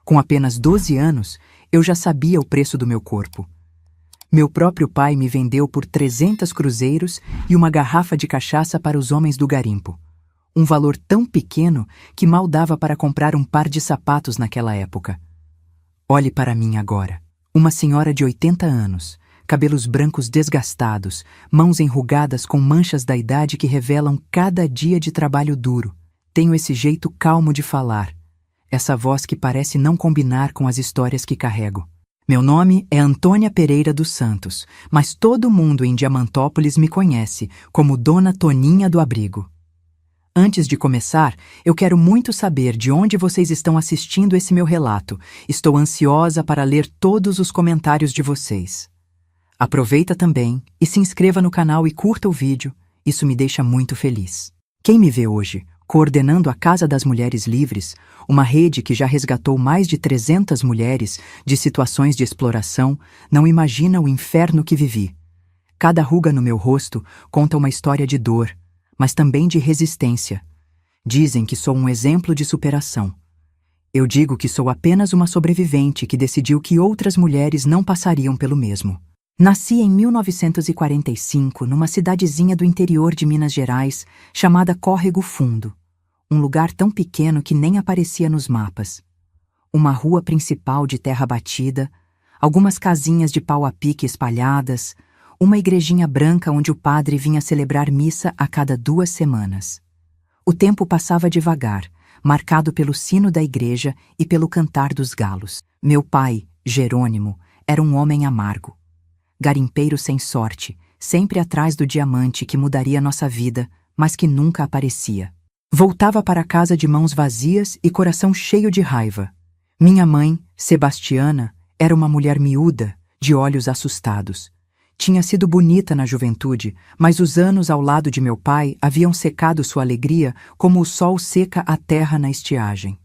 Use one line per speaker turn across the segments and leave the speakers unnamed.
Com apenas 12 anos, eu já sabia o preço do meu corpo. Meu próprio pai me vendeu por 300 cruzeiros e uma garrafa de cachaça para os homens do garimpo. Um valor tão pequeno que mal dava para comprar um par de sapatos naquela época. Olhe para mim agora. Uma senhora de 80 anos, cabelos brancos desgastados, mãos enrugadas com manchas da idade que revelam cada dia de trabalho duro. Tenho esse jeito calmo de falar, essa voz que parece não combinar com as histórias que carrego. Meu nome é Antônia Pereira dos Santos, mas todo mundo em Diamantópolis me conhece como Dona Toninha do Abrigo. Antes de começar, eu quero muito saber de onde vocês estão assistindo esse meu relato. Estou ansiosa para ler todos os comentários de vocês. Aproveita também e se inscreva no canal e curta o vídeo, isso me deixa muito feliz. Quem me vê hoje, coordenando a Casa das Mulheres Livres, uma rede que já resgatou mais de 300 mulheres de situações de exploração, não imagina o inferno que vivi. Cada ruga no meu rosto conta uma história de dor, mas também de resistência. Dizem que sou um exemplo de superação. Eu digo que sou apenas uma sobrevivente que decidiu que outras mulheres não passariam pelo mesmo. Nasci em 1945 numa cidadezinha do interior de Minas Gerais chamada Córrego Fundo, um lugar tão pequeno que nem aparecia nos mapas. Uma rua principal de terra batida, algumas casinhas de pau a pique espalhadas, uma igrejinha branca onde o padre vinha celebrar missa a cada 2 semanas. O tempo passava devagar, marcado pelo sino da igreja e pelo cantar dos galos. Meu pai, Jerônimo, era um homem amargo. Garimpeiro sem sorte, sempre atrás do diamante que mudaria nossa vida, mas que nunca aparecia. Voltava para casa de mãos vazias e coração cheio de raiva. Minha mãe, Sebastiana, era uma mulher miúda, de olhos assustados. Tinha sido bonita na juventude, mas os anos ao lado de meu pai haviam secado sua alegria como o sol seca a terra na estiagem.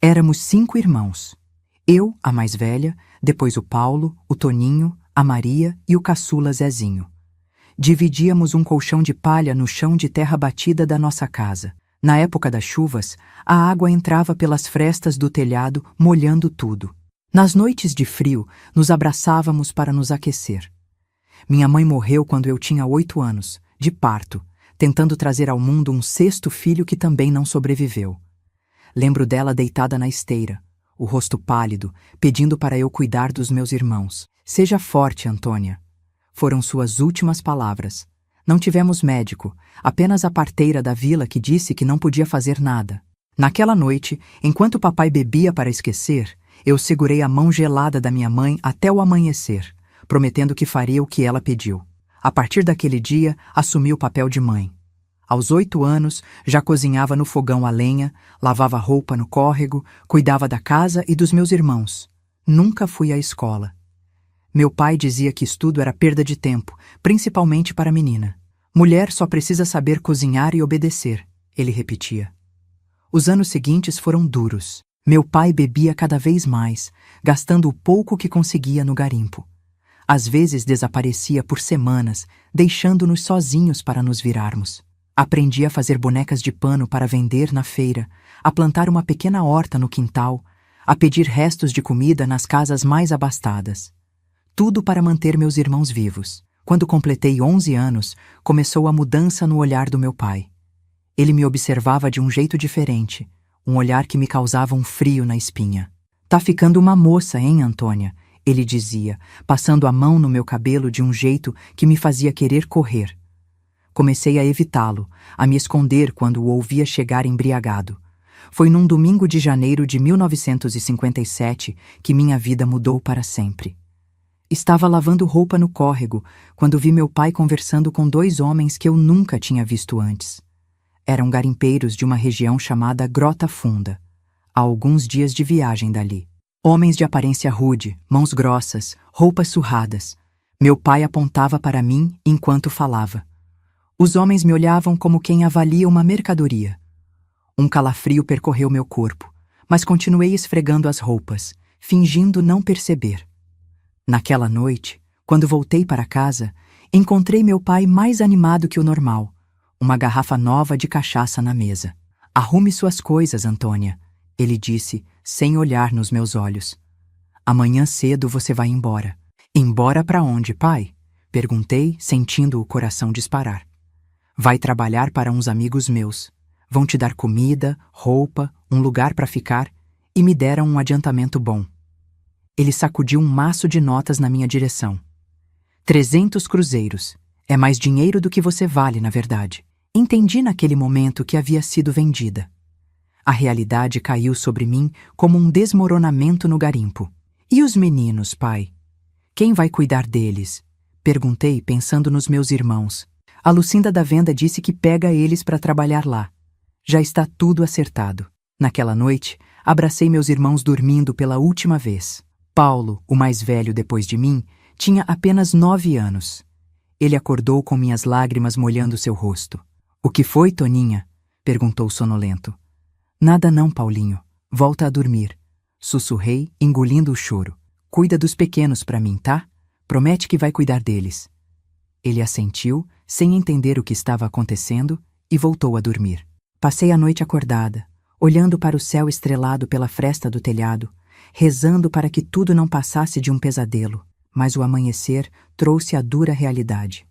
Éramos 5 irmãos. Eu, a mais velha, depois o Paulo, o Toninho, a Maria e o caçula Zezinho. Dividíamos um colchão de palha no chão de terra batida da nossa casa. Na época das chuvas, a água entrava pelas frestas do telhado, molhando tudo. Nas noites de frio, nos abraçávamos para nos aquecer. Minha mãe morreu quando eu tinha 8 anos, de parto, tentando trazer ao mundo um 6º filho que também não sobreviveu. Lembro dela deitada na esteira, o rosto pálido, pedindo para eu cuidar dos meus irmãos. Seja forte, Antônia. Foram suas últimas palavras. Não tivemos médico, apenas a parteira da vila que disse que não podia fazer nada. Naquela noite, enquanto papai bebia para esquecer, eu segurei a mão gelada da minha mãe até o amanhecer, prometendo que faria o que ela pediu. A partir daquele dia, assumi o papel de mãe. Aos 8 anos, já cozinhava no fogão a lenha, lavava roupa no córrego, cuidava da casa e dos meus irmãos. Nunca fui à escola. Meu pai dizia que estudo era perda de tempo, principalmente para a menina. Mulher só precisa saber cozinhar e obedecer, ele repetia. Os anos seguintes foram duros. Meu pai bebia cada vez mais, gastando o pouco que conseguia no garimpo. Às vezes desaparecia por semanas, deixando-nos sozinhos para nos virarmos. Aprendi a fazer bonecas de pano para vender na feira, a plantar uma pequena horta no quintal, a pedir restos de comida nas casas mais abastadas. Tudo para manter meus irmãos vivos. Quando completei 11 anos, começou a mudança no olhar do meu pai. Ele me observava de um jeito diferente, um olhar que me causava um frio na espinha. Tá ficando uma moça, hein, Antônia? Ele dizia, passando a mão no meu cabelo de um jeito que me fazia querer correr. Comecei a evitá-lo, a me esconder quando o ouvia chegar embriagado. Foi num domingo de janeiro de 1957 que minha vida mudou para sempre. Estava lavando roupa no córrego quando vi meu pai conversando com 2 homens que eu nunca tinha visto antes. Eram garimpeiros de uma região chamada Grota Funda, a alguns dias de viagem dali. Homens de aparência rude, mãos grossas, roupas surradas. Meu pai apontava para mim enquanto falava. Os homens me olhavam como quem avalia uma mercadoria. Um calafrio percorreu meu corpo, mas continuei esfregando as roupas, fingindo não perceber. Naquela noite, quando voltei para casa, encontrei meu pai mais animado que o normal, uma garrafa nova de cachaça na mesa. Arrume suas coisas, Antônia, ele disse, sem olhar nos meus olhos. Amanhã cedo você vai embora. Embora para onde, pai? Perguntei, sentindo o coração disparar. Vai trabalhar para uns amigos meus. Vão te dar comida, roupa, um lugar para ficar e me deram um adiantamento bom. Ele sacudiu um maço de notas na minha direção. 300 cruzeiros. É mais dinheiro do que você vale, na verdade. Entendi naquele momento que havia sido vendida. A realidade caiu sobre mim como um desmoronamento no garimpo. E os meninos, pai? Quem vai cuidar deles? Perguntei, pensando nos meus irmãos. A Lucinda da venda disse que pega eles para trabalhar lá. Já está tudo acertado. Naquela noite, abracei meus irmãos dormindo pela última vez. Paulo, o mais velho depois de mim, tinha apenas 9 anos. Ele acordou com minhas lágrimas molhando seu rosto. O que foi, Toninha? Perguntou sonolento. Nada não, Paulinho. Volta a dormir. Sussurrei, engolindo o choro. Cuida dos pequenos para mim, tá? Promete que vai cuidar deles. Ele assentiu, sem entender o que estava acontecendo, e voltou a dormir. Passei a noite acordada, olhando para o céu estrelado pela fresta do telhado, rezando para que tudo não passasse de um pesadelo, mas o amanhecer trouxe a dura realidade.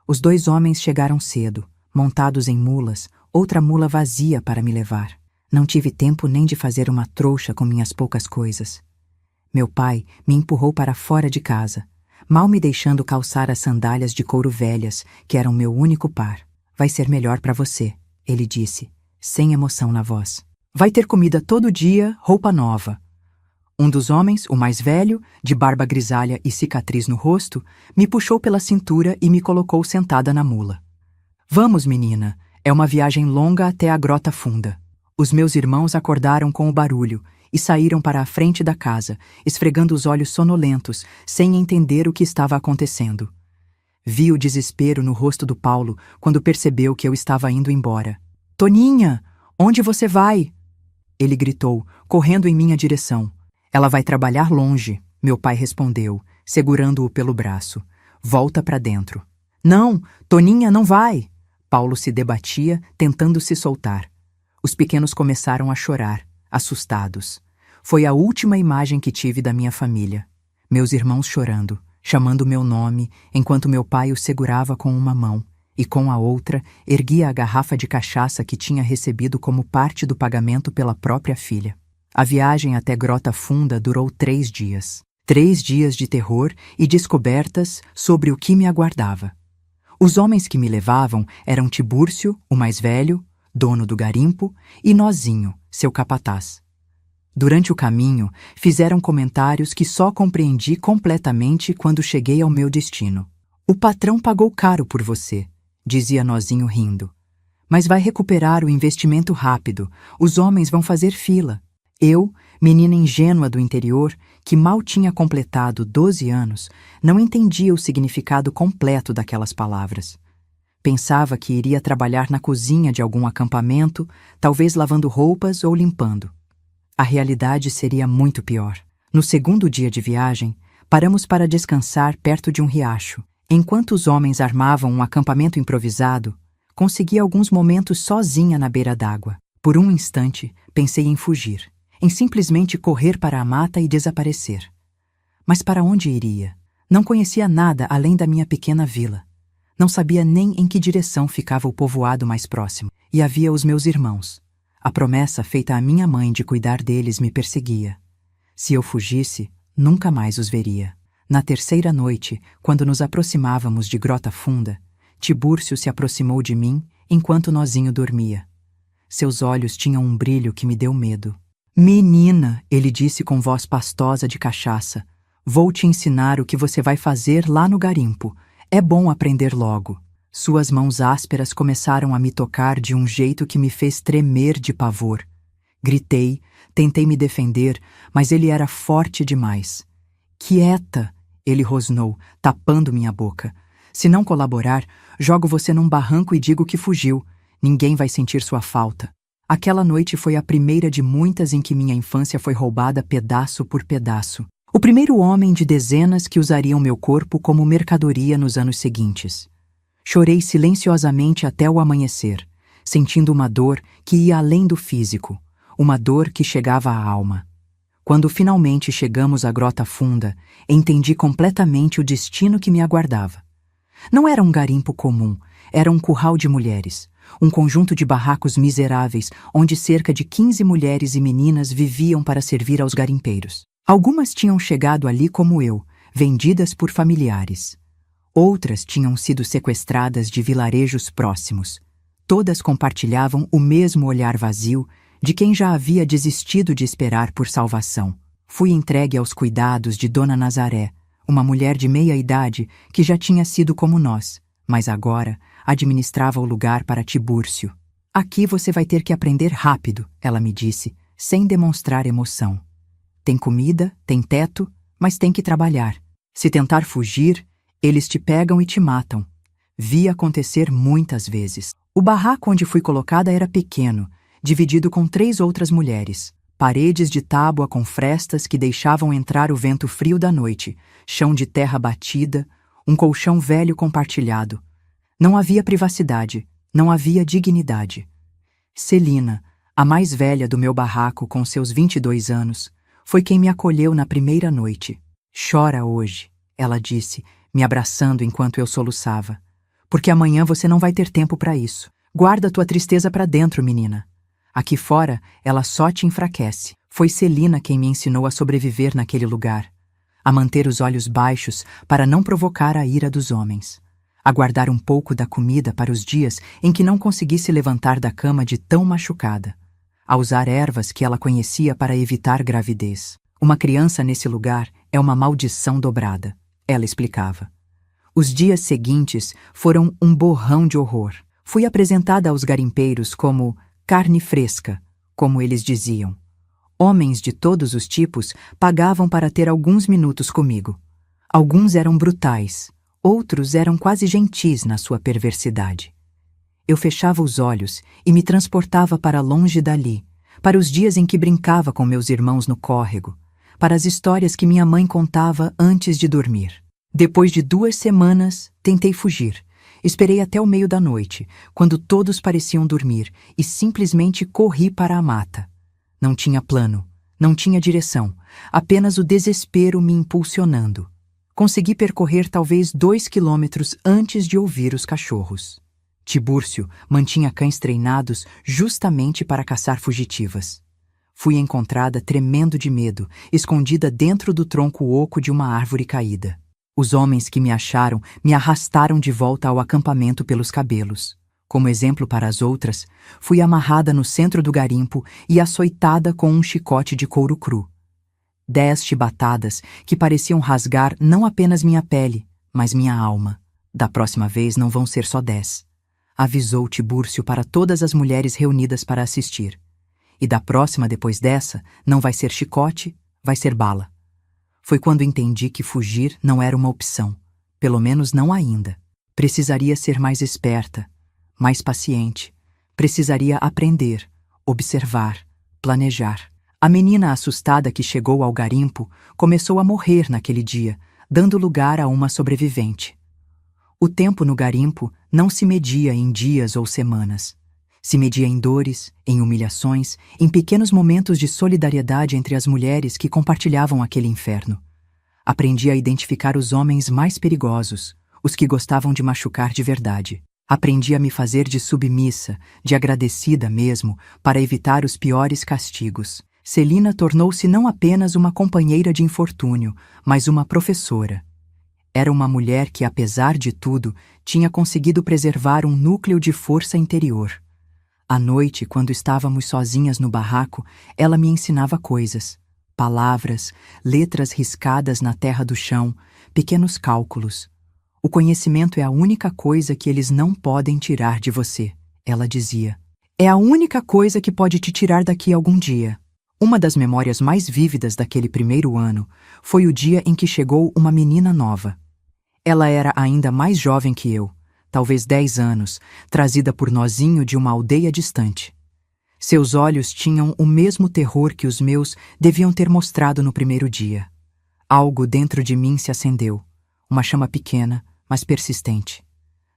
Os 2 homens chegaram cedo, montados em mulas, outra mula vazia para me levar. Não tive tempo nem de fazer uma trouxa com minhas poucas coisas. Meu pai me empurrou para fora de casa, mal me deixando calçar as sandálias de couro velhas, que eram meu único par. Vai ser melhor para você, ele disse, sem emoção na voz. Vai ter comida todo dia, roupa nova. Um dos homens, o mais velho, de barba grisalha e cicatriz no rosto, me puxou pela cintura e me colocou sentada na mula. Vamos, menina, é uma viagem longa até a Grota Funda. Os meus irmãos acordaram com o barulho e saíram para a frente da casa, esfregando os olhos sonolentos, sem entender o que estava acontecendo. Vi o desespero no rosto do Paulo quando percebeu que eu estava indo embora. Toninha, onde você vai? Ele gritou, correndo em minha direção. Ela vai trabalhar longe, meu pai respondeu, segurando-o pelo braço. Volta para dentro. Não, Toninha não vai! Paulo se debatia, tentando se soltar. Os pequenos começaram a chorar, assustados. Foi a última imagem que tive da minha família. Meus irmãos chorando, chamando meu nome, enquanto meu pai o segurava com uma mão e com a outra erguia a garrafa de cachaça que tinha recebido como parte do pagamento pela própria filha. A viagem até Grota Funda durou 3 dias. 3 dias de terror e descobertas sobre o que me aguardava. Os homens que me levavam eram Tibúrcio, o mais velho, dono do garimpo, e Nozinho, seu capataz. Durante o caminho, fizeram comentários que só compreendi completamente quando cheguei ao meu destino. O patrão pagou caro por você, dizia Nozinho rindo. Mas vai recuperar o investimento rápido, os homens vão fazer fila. Eu, menina ingênua do interior, que mal tinha completado 12 anos, não entendia o significado completo daquelas palavras. Pensava que iria trabalhar na cozinha de algum acampamento, talvez lavando roupas ou limpando. A realidade seria muito pior. No segundo dia de viagem, paramos para descansar perto de um riacho. Enquanto os homens armavam um acampamento improvisado, consegui alguns momentos sozinha na beira d'água. Por um instante, pensei em fugir, em simplesmente correr para a mata e desaparecer. Mas para onde iria? Não conhecia nada além da minha pequena vila. Não sabia nem em que direção ficava o povoado mais próximo. E havia os meus irmãos. A promessa feita à minha mãe de cuidar deles me perseguia. Se eu fugisse, nunca mais os veria. Na terceira noite, quando nos aproximávamos de Grota Funda, Tibúrcio se aproximou de mim enquanto Nozinho dormia. Seus olhos tinham um brilho que me deu medo. Menina, ele disse com voz pastosa de cachaça, vou te ensinar o que você vai fazer lá no garimpo. É bom aprender logo. Suas mãos ásperas começaram a me tocar de um jeito que me fez tremer de pavor. Gritei, tentei me defender, mas ele era forte demais. Quieta, ele rosnou, tapando minha boca. Se não colaborar, jogo você num barranco e digo que fugiu. Ninguém vai sentir sua falta. Aquela noite foi a primeira de muitas em que minha infância foi roubada pedaço por pedaço. O primeiro homem de dezenas que usariam meu corpo como mercadoria nos anos seguintes. Chorei silenciosamente até o amanhecer, sentindo uma dor que ia além do físico, uma dor que chegava à alma. Quando finalmente chegamos à Grota Funda, entendi completamente o destino que me aguardava. Não era um garimpo comum, era um curral de mulheres, um conjunto de barracos miseráveis onde cerca de 15 mulheres e meninas viviam para servir aos garimpeiros. Algumas tinham chegado ali como eu, vendidas por familiares. Outras tinham sido sequestradas de vilarejos próximos. Todas compartilhavam o mesmo olhar vazio de quem já havia desistido de esperar por salvação. Fui entregue aos cuidados de Dona Nazaré, uma mulher de meia idade que já tinha sido como nós, mas agora administrava o lugar para Tibúrcio. Aqui você vai ter que aprender rápido, ela me disse, sem demonstrar emoção. Tem comida, tem teto, mas tem que trabalhar. Se tentar fugir, eles te pegam e te matam. Vi acontecer muitas vezes. O barraco onde fui colocada era pequeno, dividido com 3 outras mulheres. Paredes de tábua com frestas que deixavam entrar o vento frio da noite, chão de terra batida, um colchão velho compartilhado. Não havia privacidade, não havia dignidade. Celina, a mais velha do meu barraco com seus 22 anos, foi quem me acolheu na primeira noite. Chora hoje, ela disse, me abraçando enquanto eu soluçava. Porque amanhã você não vai ter tempo para isso. Guarda tua tristeza para dentro, menina. Aqui fora, ela só te enfraquece. Foi Celina quem me ensinou a sobreviver naquele lugar, a manter os olhos baixos para não provocar a ira dos homens, a guardar um pouco da comida para os dias em que não conseguisse levantar da cama de tão machucada, a usar ervas que ela conhecia para evitar gravidez. Uma criança nesse lugar é uma maldição dobrada, ela explicava. Os dias seguintes foram um borrão de horror. Fui apresentada aos garimpeiros como carne fresca, como eles diziam. Homens de todos os tipos pagavam para ter alguns minutos comigo. Alguns eram brutais, outros eram quase gentis na sua perversidade. Eu fechava os olhos e me transportava para longe dali, para os dias em que brincava com meus irmãos no córrego, para as histórias que minha mãe contava antes de dormir. Depois de 2 semanas, tentei fugir. Esperei até o meio da noite, quando todos pareciam dormir, e simplesmente corri para a mata. Não tinha plano, não tinha direção, apenas o desespero me impulsionando. Consegui percorrer talvez 2 quilômetros antes de ouvir os cachorros. Tibúrcio mantinha cães treinados justamente para caçar fugitivas. Fui encontrada tremendo de medo, escondida dentro do tronco oco de uma árvore caída. Os homens que me acharam me arrastaram de volta ao acampamento pelos cabelos. Como exemplo para as outras, fui amarrada no centro do garimpo e açoitada com um chicote de couro cru. 10 chibatadas que pareciam rasgar não apenas minha pele, mas minha alma. Da próxima vez não vão ser só 10. Avisou Tibúrcio para todas as mulheres reunidas para assistir. E da próxima depois dessa, não vai ser chicote, vai ser bala. Foi quando entendi que fugir não era uma opção, pelo menos não ainda. Precisaria ser mais esperta, mais paciente. Precisaria aprender, observar, planejar. A menina assustada que chegou ao garimpo começou a morrer naquele dia, dando lugar a uma sobrevivente. O tempo no garimpo não se media em dias ou semanas. Se media em dores, em humilhações, em pequenos momentos de solidariedade entre as mulheres que compartilhavam aquele inferno. Aprendi a identificar os homens mais perigosos, os que gostavam de machucar de verdade. Aprendi a me fazer de submissa, de agradecida mesmo, para evitar os piores castigos. Celina tornou-se não apenas uma companheira de infortúnio, mas uma professora. Era uma mulher que, apesar de tudo, tinha conseguido preservar um núcleo de força interior. À noite, quando estávamos sozinhas no barraco, ela me ensinava coisas. Palavras, letras riscadas na terra do chão, pequenos cálculos. O conhecimento é a única coisa que eles não podem tirar de você, ela dizia. É a única coisa que pode te tirar daqui algum dia. Uma das memórias mais vívidas daquele primeiro ano foi o dia em que chegou uma menina nova. Ela era ainda mais jovem que eu, talvez 10 anos, trazida por nozinho de uma aldeia distante. Seus olhos tinham o mesmo terror que os meus deviam ter mostrado no primeiro dia. Algo dentro de mim se acendeu, uma chama pequena, mas persistente.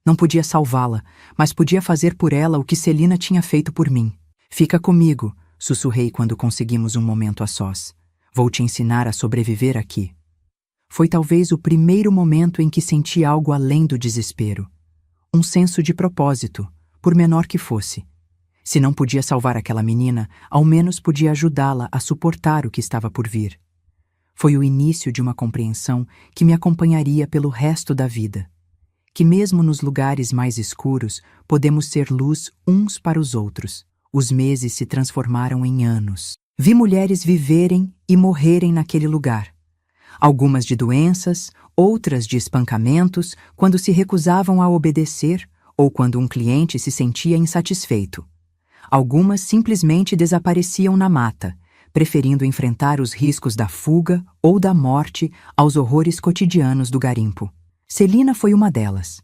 Não podia salvá-la, mas podia fazer por ela o que Celina tinha feito por mim. Fica comigo, sussurrei quando conseguimos um momento a sós. Vou te ensinar a sobreviver aqui. Foi talvez o primeiro momento em que senti algo além do desespero. Um senso de propósito, por menor que fosse. Se não podia salvar aquela menina, ao menos podia ajudá-la a suportar o que estava por vir. Foi o início de uma compreensão que me acompanharia pelo resto da vida. Que mesmo nos lugares mais escuros, podemos ser luz uns para os outros. Os meses se transformaram em anos. Vi mulheres viverem e morrerem naquele lugar. Algumas de doenças, outras de espancamentos, quando se recusavam a obedecer ou quando um cliente se sentia insatisfeito. Algumas simplesmente desapareciam na mata, preferindo enfrentar os riscos da fuga ou da morte aos horrores cotidianos do garimpo. Celina foi uma delas.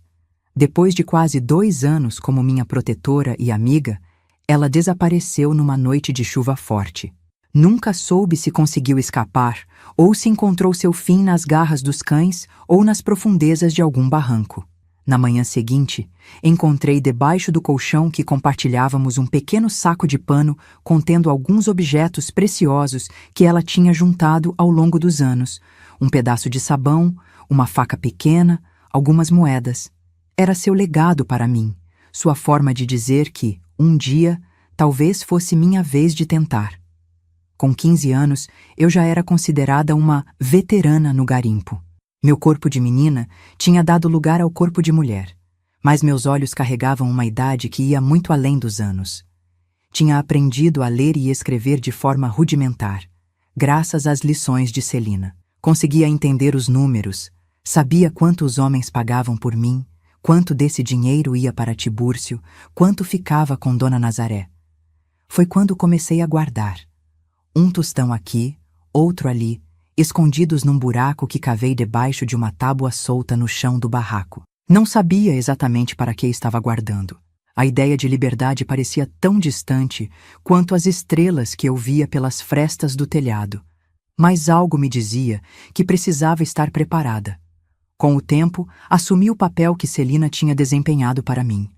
Depois de quase 2 anos como minha protetora e amiga, ela desapareceu numa noite de chuva forte. Nunca soube se conseguiu escapar ou se encontrou seu fim nas garras dos cães ou nas profundezas de algum barranco. Na manhã seguinte, encontrei debaixo do colchão que compartilhávamos um pequeno saco de pano contendo alguns objetos preciosos que ela tinha juntado ao longo dos anos. Um pedaço de sabão, uma faca pequena, algumas moedas. Era seu legado para mim, sua forma de dizer que, um dia, talvez fosse minha vez de tentar. Com 15 anos, eu já era considerada uma veterana no garimpo. Meu corpo de menina tinha dado lugar ao corpo de mulher, mas meus olhos carregavam uma idade que ia muito além dos anos. Tinha aprendido a ler e escrever de forma rudimentar, graças às lições de Celina. Conseguia entender os números, sabia quanto os homens pagavam por mim, quanto desse dinheiro ia para Tibúrcio, quanto ficava com Dona Nazaré. Foi quando comecei a guardar. Um tostão aqui, outro ali, escondidos num buraco que cavei debaixo de uma tábua solta no chão do barraco. Não sabia exatamente para que estava guardando. A ideia de liberdade parecia tão distante quanto as estrelas que eu via pelas frestas do telhado. Mas algo me dizia que precisava estar preparada. Com o tempo, assumi o papel que Celina tinha desempenhado para mim.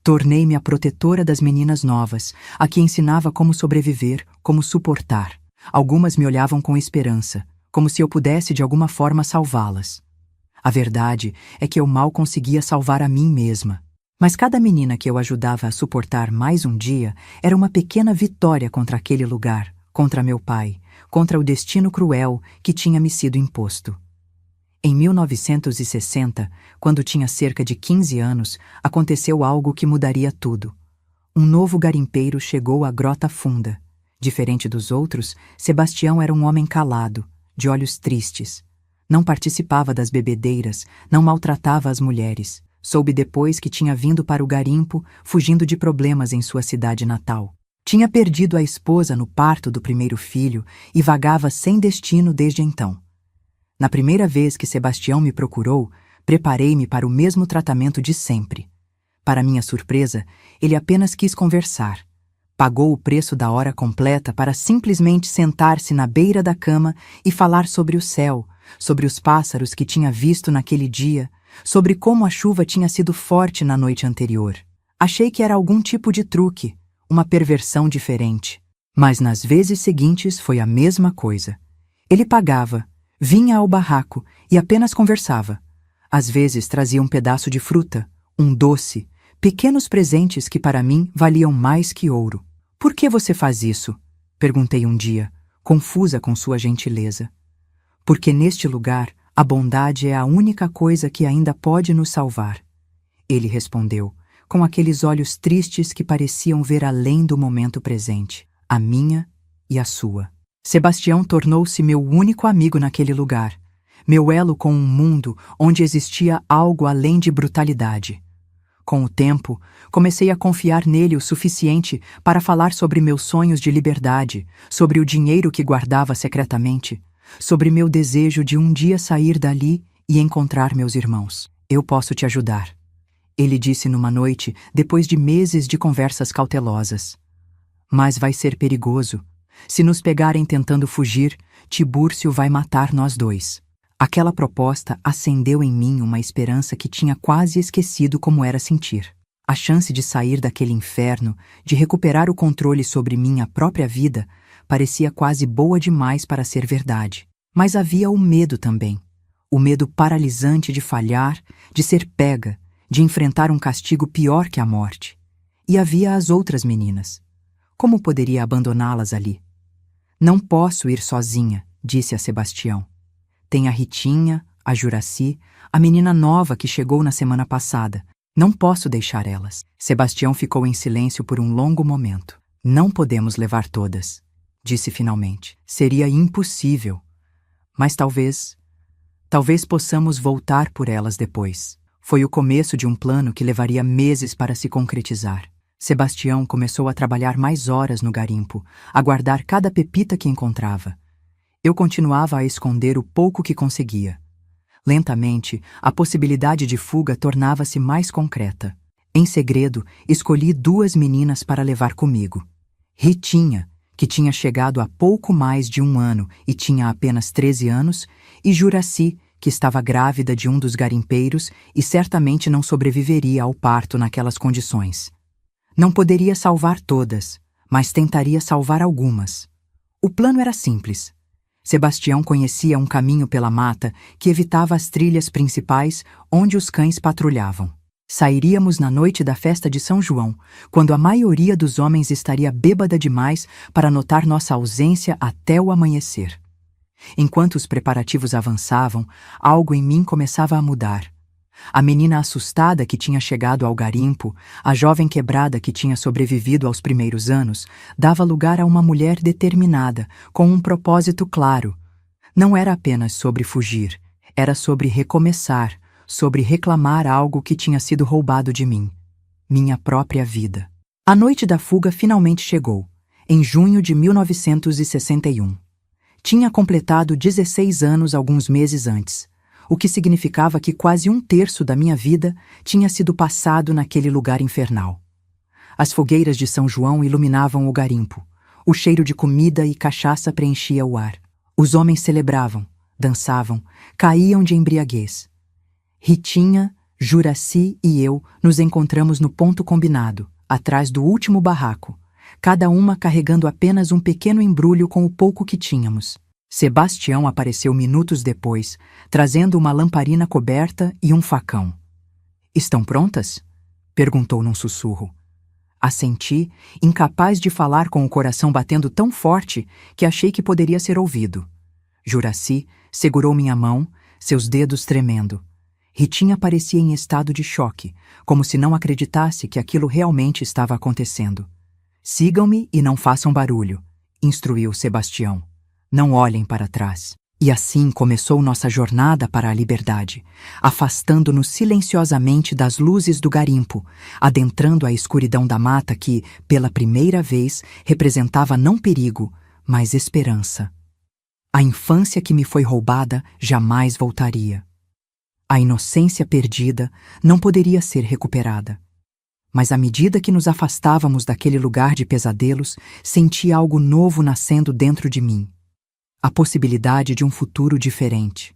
Tornei-me a protetora das meninas novas, a que ensinava como sobreviver, como suportar. Algumas me olhavam com esperança, como se eu pudesse de alguma forma salvá-las. A verdade é que eu mal conseguia salvar a mim mesma. Mas cada menina que eu ajudava a suportar mais um dia era uma pequena vitória contra aquele lugar, contra meu pai, contra o destino cruel que tinha me sido imposto. Em 1960, quando tinha cerca de 15 anos, aconteceu algo que mudaria tudo. Um novo garimpeiro chegou à Grota Funda. Diferente dos outros, Sebastião era um homem calado, de olhos tristes. Não participava das bebedeiras, não maltratava as mulheres. Soube depois que tinha vindo para o garimpo, fugindo de problemas em sua cidade natal. Tinha perdido a esposa no parto do primeiro filho e vagava sem destino desde então. Na primeira vez que Sebastião me procurou, preparei-me para o mesmo tratamento de sempre. Para minha surpresa, ele apenas quis conversar. Pagou o preço da hora completa para simplesmente sentar-se na beira da cama e falar sobre o céu, sobre os pássaros que tinha visto naquele dia, sobre como a chuva tinha sido forte na noite anterior. Achei que era algum tipo de truque, uma perversão diferente. Mas nas vezes seguintes foi a mesma coisa. Ele pagava, vinha ao barraco e apenas conversava. Às vezes trazia um pedaço de fruta, um doce, pequenos presentes que para mim valiam mais que ouro. "Por que você faz isso?" perguntei um dia, confusa com sua gentileza. "Porque neste lugar a bondade é a única coisa que ainda pode nos salvar." Ele respondeu, com aqueles olhos tristes que pareciam ver além do momento presente, a minha e a sua. Sebastião tornou-se meu único amigo naquele lugar, meu elo com um mundo onde existia algo além de brutalidade. Com o tempo, comecei a confiar nele o suficiente para falar sobre meus sonhos de liberdade, sobre o dinheiro que guardava secretamente, sobre meu desejo de um dia sair dali e encontrar meus irmãos. "Eu posso te ajudar", ele disse numa noite, depois de meses de conversas cautelosas. "Mas vai ser perigoso. Se nos pegarem tentando fugir, Tibúrcio vai matar nós dois." Aquela proposta acendeu em mim uma esperança que tinha quase esquecido como era sentir. A chance de sair daquele inferno, de recuperar o controle sobre minha própria vida, parecia quase boa demais para ser verdade. Mas havia o medo também. O medo paralisante de falhar, de ser pega, de enfrentar um castigo pior que a morte. E havia as outras meninas. Como poderia abandoná-las ali? Não posso ir sozinha, disse a Sebastião. Tem a Ritinha, a Juraci, a menina nova que chegou na semana passada. Não posso deixar elas. Sebastião ficou em silêncio por um longo momento. Não podemos levar todas, disse finalmente. Seria impossível. Mas talvez possamos voltar por elas depois. Foi o começo de um plano que levaria meses para se concretizar. Sebastião começou a trabalhar mais horas no garimpo, a guardar cada pepita que encontrava. Eu continuava a esconder o pouco que conseguia. Lentamente, a possibilidade de fuga tornava-se mais concreta. Em segredo, escolhi 2 meninas para levar comigo. Ritinha, que tinha chegado há pouco mais de 1 ano e tinha apenas 13 anos, e Juraci, que estava grávida de um dos garimpeiros e certamente não sobreviveria ao parto naquelas condições. Não poderia salvar todas, mas tentaria salvar algumas. O plano era simples. Sebastião conhecia um caminho pela mata que evitava as trilhas principais onde os cães patrulhavam. Sairíamos na noite da festa de São João, quando a maioria dos homens estaria bêbada demais para notar nossa ausência até o amanhecer. Enquanto os preparativos avançavam, algo em mim começava a mudar. A menina assustada que tinha chegado ao garimpo, a jovem quebrada que tinha sobrevivido aos primeiros anos, dava lugar a uma mulher determinada, com um propósito claro. Não era apenas sobre fugir, era sobre recomeçar, sobre reclamar algo que tinha sido roubado de mim. Minha própria vida. A noite da fuga finalmente chegou, em junho de 1961. Tinha completado 16 anos alguns meses antes, o que significava que quase 1/3 da minha vida tinha sido passado naquele lugar infernal. As fogueiras de São João iluminavam o garimpo. O cheiro de comida e cachaça preenchia o ar. Os homens celebravam, dançavam, caíam de embriaguez. Ritinha, Juraci e eu nos encontramos no ponto combinado, atrás do último barraco, cada uma carregando apenas um pequeno embrulho com o pouco que tínhamos. Sebastião apareceu minutos depois, trazendo uma lamparina coberta e um facão. "Estão prontas?" perguntou num sussurro. Assenti, incapaz de falar com o coração batendo tão forte que achei que poderia ser ouvido. Juraci segurou minha mão, seus dedos tremendo. Ritinha parecia em estado de choque, como se não acreditasse que aquilo realmente estava acontecendo. "Sigam-me e não façam barulho", instruiu Sebastião. "Não olhem para trás." E assim começou nossa jornada para a liberdade, afastando-nos silenciosamente das luzes do garimpo, adentrando a escuridão da mata que, pela primeira vez, representava não perigo, mas esperança. A infância que me foi roubada jamais voltaria. A inocência perdida não poderia ser recuperada. Mas à medida que nos afastávamos daquele lugar de pesadelos, senti algo novo nascendo dentro de mim. A possibilidade de um futuro diferente.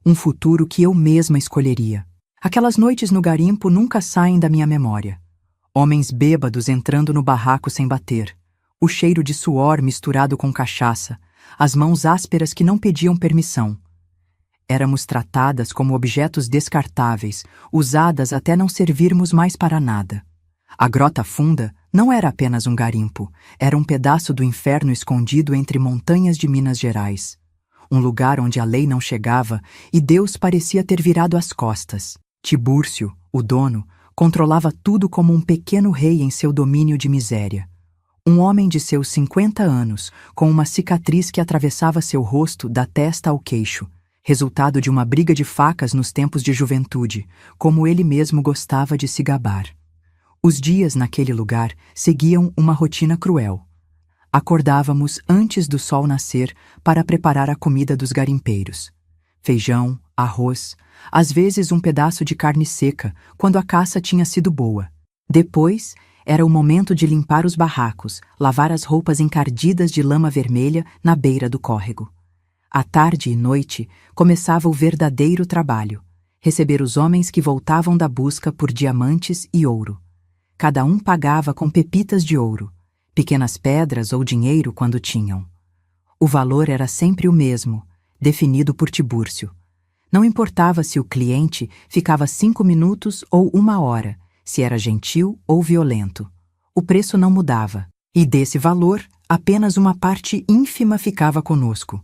Um futuro que eu mesma escolheria. Aquelas noites no garimpo nunca saem da minha memória. Homens bêbados entrando no barraco sem bater. O cheiro de suor misturado com cachaça. As mãos ásperas que não pediam permissão. Éramos tratadas como objetos descartáveis, usadas até não servirmos mais para nada. A Grota Funda não era apenas um garimpo, era um pedaço do inferno escondido entre montanhas de Minas Gerais. Um lugar onde a lei não chegava e Deus parecia ter virado as costas. Tibúrcio, o dono, controlava tudo como um pequeno rei em seu domínio de miséria. Um homem de seus 50 anos, com uma cicatriz que atravessava seu rosto da testa ao queixo, resultado de uma briga de facas nos tempos de juventude, como ele mesmo gostava de se gabar. Os dias naquele lugar seguiam uma rotina cruel. Acordávamos antes do sol nascer para preparar a comida dos garimpeiros. Feijão, arroz, às vezes um pedaço de carne seca, quando a caça tinha sido boa. Depois, era o momento de limpar os barracos, lavar as roupas encardidas de lama vermelha na beira do córrego. À tarde e noite, começava o verdadeiro trabalho: receber os homens que voltavam da busca por diamantes e ouro. Cada um pagava com pepitas de ouro, pequenas pedras ou dinheiro quando tinham. O valor era sempre o mesmo, definido por Tibúrcio. Não importava se o cliente ficava 5 minutos ou 1 hora, se era gentil ou violento. O preço não mudava, e desse valor, apenas uma parte ínfima ficava conosco.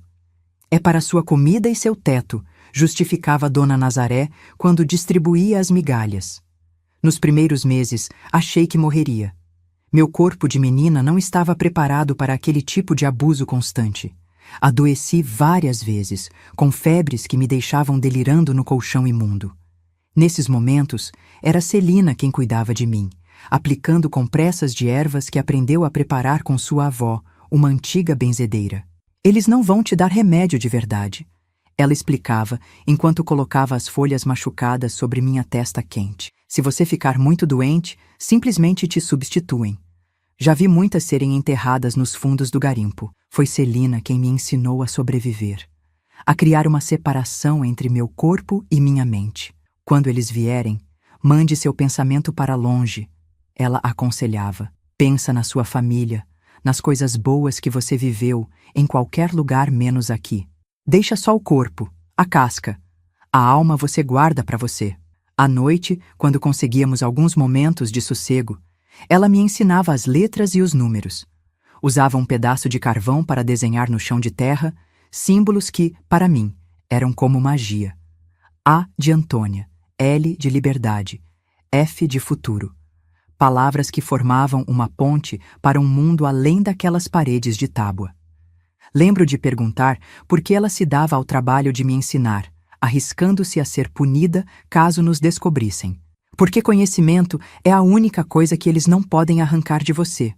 É para sua comida e seu teto, justificava Dona Nazaré quando distribuía as migalhas. Nos primeiros meses, achei que morreria. Meu corpo de menina não estava preparado para aquele tipo de abuso constante. Adoeci várias vezes, com febres que me deixavam delirando no colchão imundo. Nesses momentos, era Celina quem cuidava de mim, aplicando compressas de ervas que aprendeu a preparar com sua avó, uma antiga benzedeira. Eles não vão te dar remédio de verdade, ela explicava enquanto colocava as folhas machucadas sobre minha testa quente. Se você ficar muito doente, simplesmente te substituem. Já vi muitas serem enterradas nos fundos do garimpo. Foi Celina quem me ensinou a sobreviver, a criar uma separação entre meu corpo e minha mente. Quando eles vierem, mande seu pensamento para longe, ela aconselhava. Pensa na sua família, nas coisas boas que você viveu, em qualquer lugar menos aqui. Deixa só o corpo, a casca. A alma você guarda para você. À noite, quando conseguíamos alguns momentos de sossego, ela me ensinava as letras e os números. Usava um pedaço de carvão para desenhar no chão de terra símbolos que, para mim, eram como magia. A de Antônia, L de liberdade, F de futuro. Palavras que formavam uma ponte para um mundo além daquelas paredes de tábua. Lembro de perguntar por que ela se dava ao trabalho de me ensinar, arriscando-se a ser punida caso nos descobrissem. Porque conhecimento é a única coisa que eles não podem arrancar de você,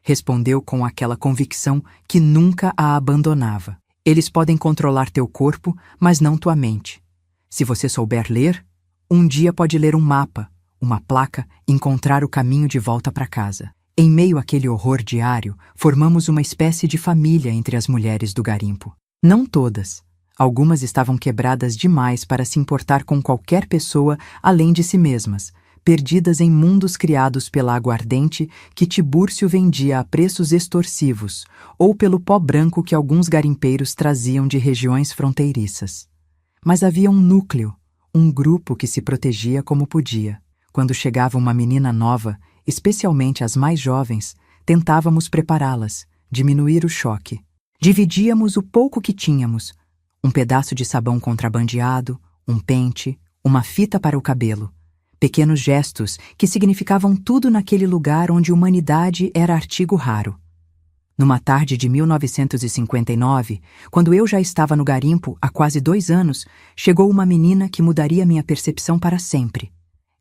respondeu com aquela convicção que nunca a abandonava. Eles podem controlar teu corpo, mas não tua mente. Se você souber ler, um dia pode ler um mapa, uma placa e encontrar o caminho de volta para casa. Em meio àquele horror diário, formamos uma espécie de família entre as mulheres do garimpo. Não todas. Algumas estavam quebradas demais para se importar com qualquer pessoa além de si mesmas, perdidas em mundos criados pela aguardente que Tibúrcio vendia a preços extorsivos, ou pelo pó branco que alguns garimpeiros traziam de regiões fronteiriças. Mas havia um núcleo, um grupo que se protegia como podia. Quando chegava uma menina nova, especialmente as mais jovens, tentávamos prepará-las, diminuir o choque. Dividíamos o pouco que tínhamos, um pedaço de sabão contrabandeado, um pente, uma fita para o cabelo. Pequenos gestos que significavam tudo naquele lugar onde humanidade era artigo raro. Numa tarde de 1959, quando eu já estava no garimpo há quase 2 anos, chegou uma menina que mudaria minha percepção para sempre.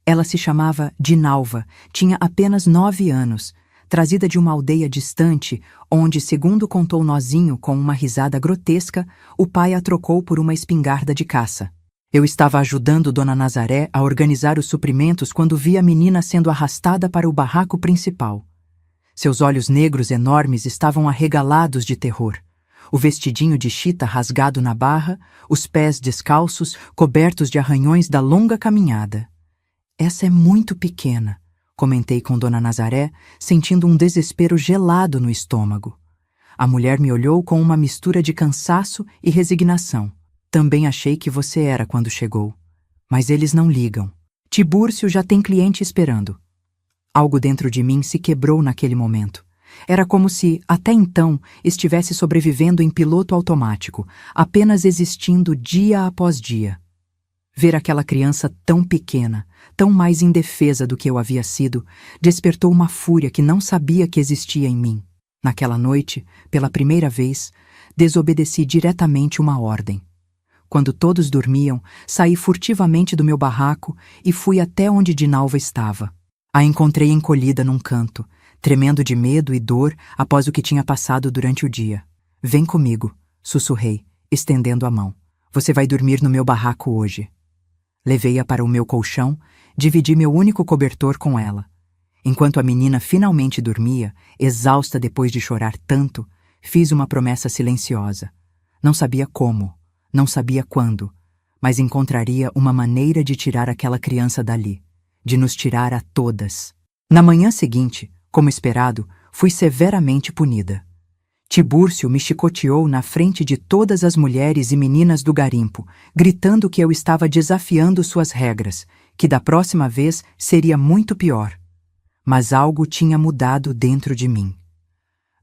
Ela se chamava Dinalva, tinha apenas 9 anos, trazida de uma aldeia distante, onde, segundo contou Nozinho com uma risada grotesca, o pai a trocou por uma espingarda de caça. Eu estava ajudando Dona Nazaré a organizar os suprimentos quando vi a menina sendo arrastada para o barraco principal. Seus olhos negros enormes estavam arregalados de terror. O vestidinho de chita rasgado na barra, os pés descalços, cobertos de arranhões da longa caminhada. Essa é muito pequena, comentei com Dona Nazaré, sentindo um desespero gelado no estômago. A mulher me olhou com uma mistura de cansaço e resignação. Também achei que você era quando chegou. Mas eles não ligam. Tibúrcio já tem cliente esperando. Algo dentro de mim se quebrou naquele momento. Era como se, até então, estivesse sobrevivendo em piloto automático, apenas existindo dia após dia. Ver aquela criança tão pequena, tão mais indefesa do que eu havia sido, despertou uma fúria que não sabia que existia em mim. Naquela noite, pela primeira vez, desobedeci diretamente uma ordem. Quando todos dormiam, saí furtivamente do meu barraco e fui até onde Dinalva estava. A encontrei encolhida num canto, tremendo de medo e dor após o que tinha passado durante o dia. Vem comigo, sussurrei, estendendo a mão. Você vai dormir no meu barraco hoje. Levei-a para o meu colchão, dividi meu único cobertor com ela. Enquanto a menina finalmente dormia, exausta depois de chorar tanto, fiz uma promessa silenciosa. Não sabia como, não sabia quando, mas encontraria uma maneira de tirar aquela criança dali, de nos tirar a todas. Na manhã seguinte, como esperado, fui severamente punida. Tibúrcio me chicoteou na frente de todas as mulheres e meninas do garimpo, gritando que eu estava desafiando suas regras, que da próxima vez seria muito pior. Mas algo tinha mudado dentro de mim.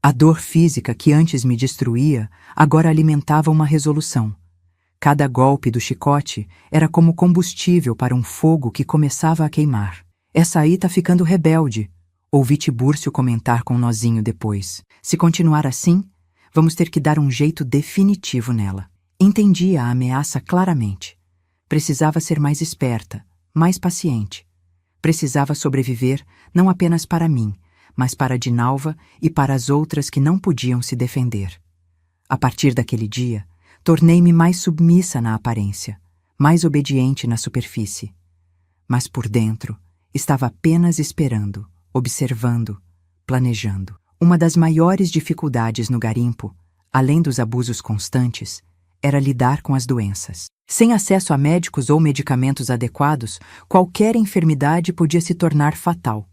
A dor física que antes me destruía, agora alimentava uma resolução. Cada golpe do chicote era como combustível para um fogo que começava a queimar. Essa aí tá ficando rebelde, ouvi Tibúrcio comentar com um nozinho depois. Se continuar assim, vamos ter que dar um jeito definitivo nela. Entendi a ameaça claramente. Precisava ser mais esperta, mais paciente. Precisava sobreviver não apenas para mim, mas para Dinalva e para as outras que não podiam se defender. A partir daquele dia, tornei-me mais submissa na aparência, mais obediente na superfície. Mas por dentro, estava apenas esperando, observando, planejando. Uma das maiores dificuldades no garimpo, além dos abusos constantes, era lidar com as doenças. Sem acesso a médicos ou medicamentos adequados, qualquer enfermidade podia se tornar fatal.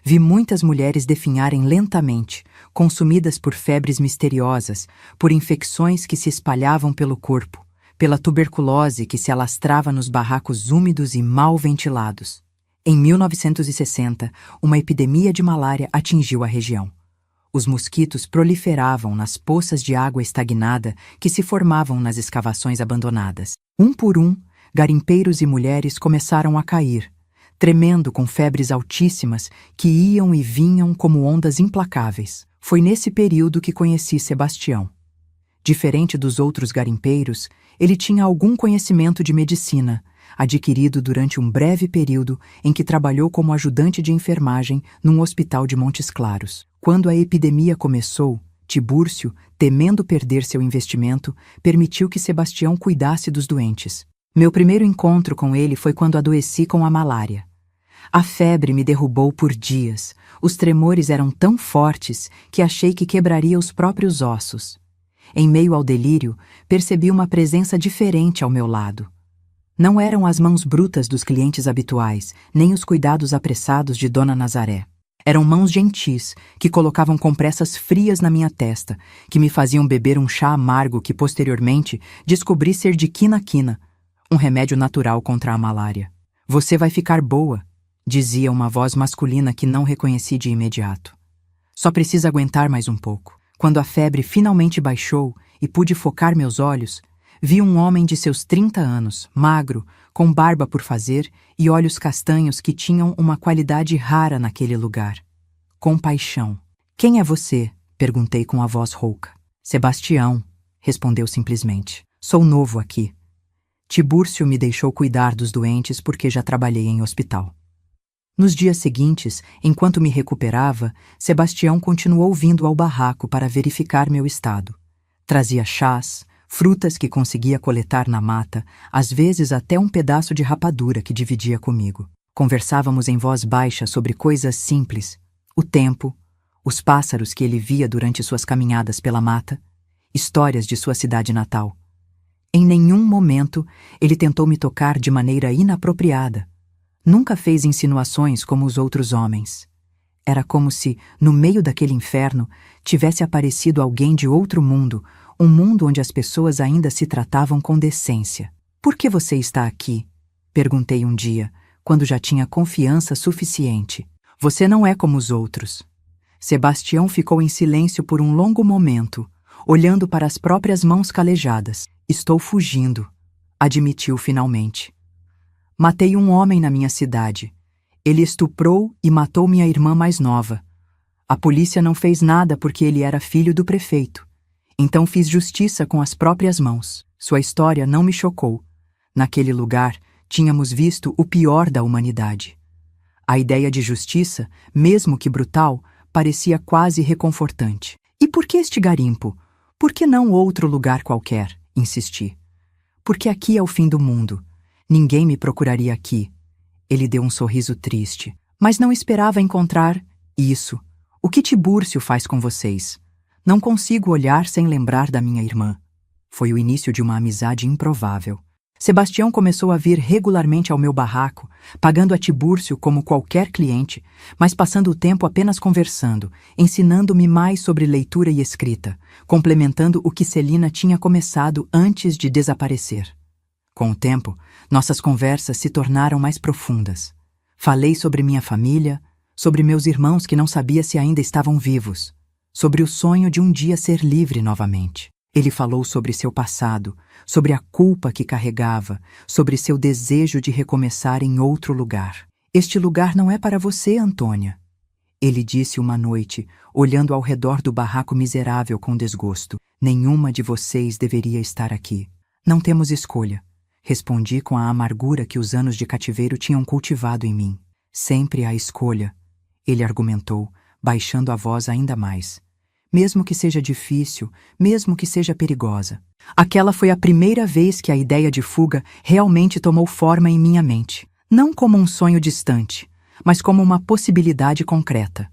Vi muitas mulheres definharem lentamente, consumidas por febres misteriosas, por infecções que se espalhavam pelo corpo, pela tuberculose que se alastrava nos barracos úmidos e mal ventilados. Em 1960, uma epidemia de malária atingiu a região. Os mosquitos proliferavam nas poças de água estagnada que se formavam nas escavações abandonadas. Um por um, garimpeiros e mulheres começaram a cair, tremendo com febres altíssimas que iam e vinham como ondas implacáveis. Foi nesse período que conheci Sebastião. Diferente dos outros garimpeiros, ele tinha algum conhecimento de medicina, adquirido durante um breve período em que trabalhou como ajudante de enfermagem num hospital de Montes Claros. Quando a epidemia começou, Tibúrcio, temendo perder seu investimento, permitiu que Sebastião cuidasse dos doentes. Meu primeiro encontro com ele foi quando adoeci com a malária. A febre me derrubou por dias. Os tremores eram tão fortes que achei que quebraria os próprios ossos. Em meio ao delírio, percebi uma presença diferente ao meu lado. Não eram as mãos brutas dos clientes habituais, nem os cuidados apressados de Dona Nazaré. Eram mãos gentis, que colocavam compressas frias na minha testa, que me faziam beber um chá amargo que, posteriormente, descobri ser de quina-quina, um remédio natural contra a malária. Você vai ficar boa, dizia uma voz masculina que não reconheci de imediato. Só precisa aguentar mais um pouco. Quando a febre finalmente baixou e pude focar meus olhos, vi um homem de seus 30 anos, magro, com barba por fazer e olhos castanhos que tinham uma qualidade rara naquele lugar. Compaixão. Quem é você? Perguntei com a voz rouca. Sebastião, respondeu simplesmente. Sou novo aqui. Tibúrcio me deixou cuidar dos doentes porque já trabalhei em hospital. Nos dias seguintes, enquanto me recuperava, Sebastião continuou vindo ao barraco para verificar meu estado. Trazia chás, frutas que conseguia coletar na mata, às vezes até um pedaço de rapadura que dividia comigo. Conversávamos em voz baixa sobre coisas simples, o tempo, os pássaros que ele via durante suas caminhadas pela mata, histórias de sua cidade natal. Em nenhum momento ele tentou me tocar de maneira inapropriada. Nunca fez insinuações como os outros homens. Era como se, no meio daquele inferno, tivesse aparecido alguém de outro mundo, um mundo onde as pessoas ainda se tratavam com decência. Por que você está aqui? Perguntei um dia, quando já tinha confiança suficiente. Você não é como os outros. Sebastião ficou em silêncio por um longo momento, olhando para as próprias mãos calejadas. Estou fugindo, admitiu finalmente. Matei um homem na minha cidade. Ele estuprou e matou minha irmã mais nova. A polícia não fez nada porque ele era filho do prefeito. Então fiz justiça com as próprias mãos. Sua história não me chocou. Naquele lugar, tínhamos visto o pior da humanidade. A ideia de justiça, mesmo que brutal, parecia quase reconfortante. E por que este garimpo? Por que não outro lugar qualquer? Insisti. Porque aqui é o fim do mundo. Ninguém me procuraria aqui. Ele deu um sorriso triste. Mas não esperava encontrar isso. O que Tibúrcio faz com vocês? Não consigo olhar sem lembrar da minha irmã. Foi o início de uma amizade improvável. Sebastião começou a vir regularmente ao meu barraco, pagando a Tibúrcio como qualquer cliente, mas passando o tempo apenas conversando, ensinando-me mais sobre leitura e escrita, complementando o que Celina tinha começado antes de desaparecer. Com o tempo, nossas conversas se tornaram mais profundas. Falei sobre minha família, sobre meus irmãos que não sabia se ainda estavam vivos, sobre o sonho de um dia ser livre novamente. Ele falou sobre seu passado, sobre a culpa que carregava, sobre seu desejo de recomeçar em outro lugar. Este lugar não é para você, Antônia. Ele disse uma noite, olhando ao redor do barraco miserável com desgosto. Nenhuma de vocês deveria estar aqui. Não temos escolha. Respondi com a amargura que os anos de cativeiro tinham cultivado em mim. Sempre há escolha, ele argumentou, baixando a voz ainda mais. Mesmo que seja difícil, mesmo que seja perigosa. Aquela foi a primeira vez que a ideia de fuga realmente tomou forma em minha mente. Não como um sonho distante, mas como uma possibilidade concreta.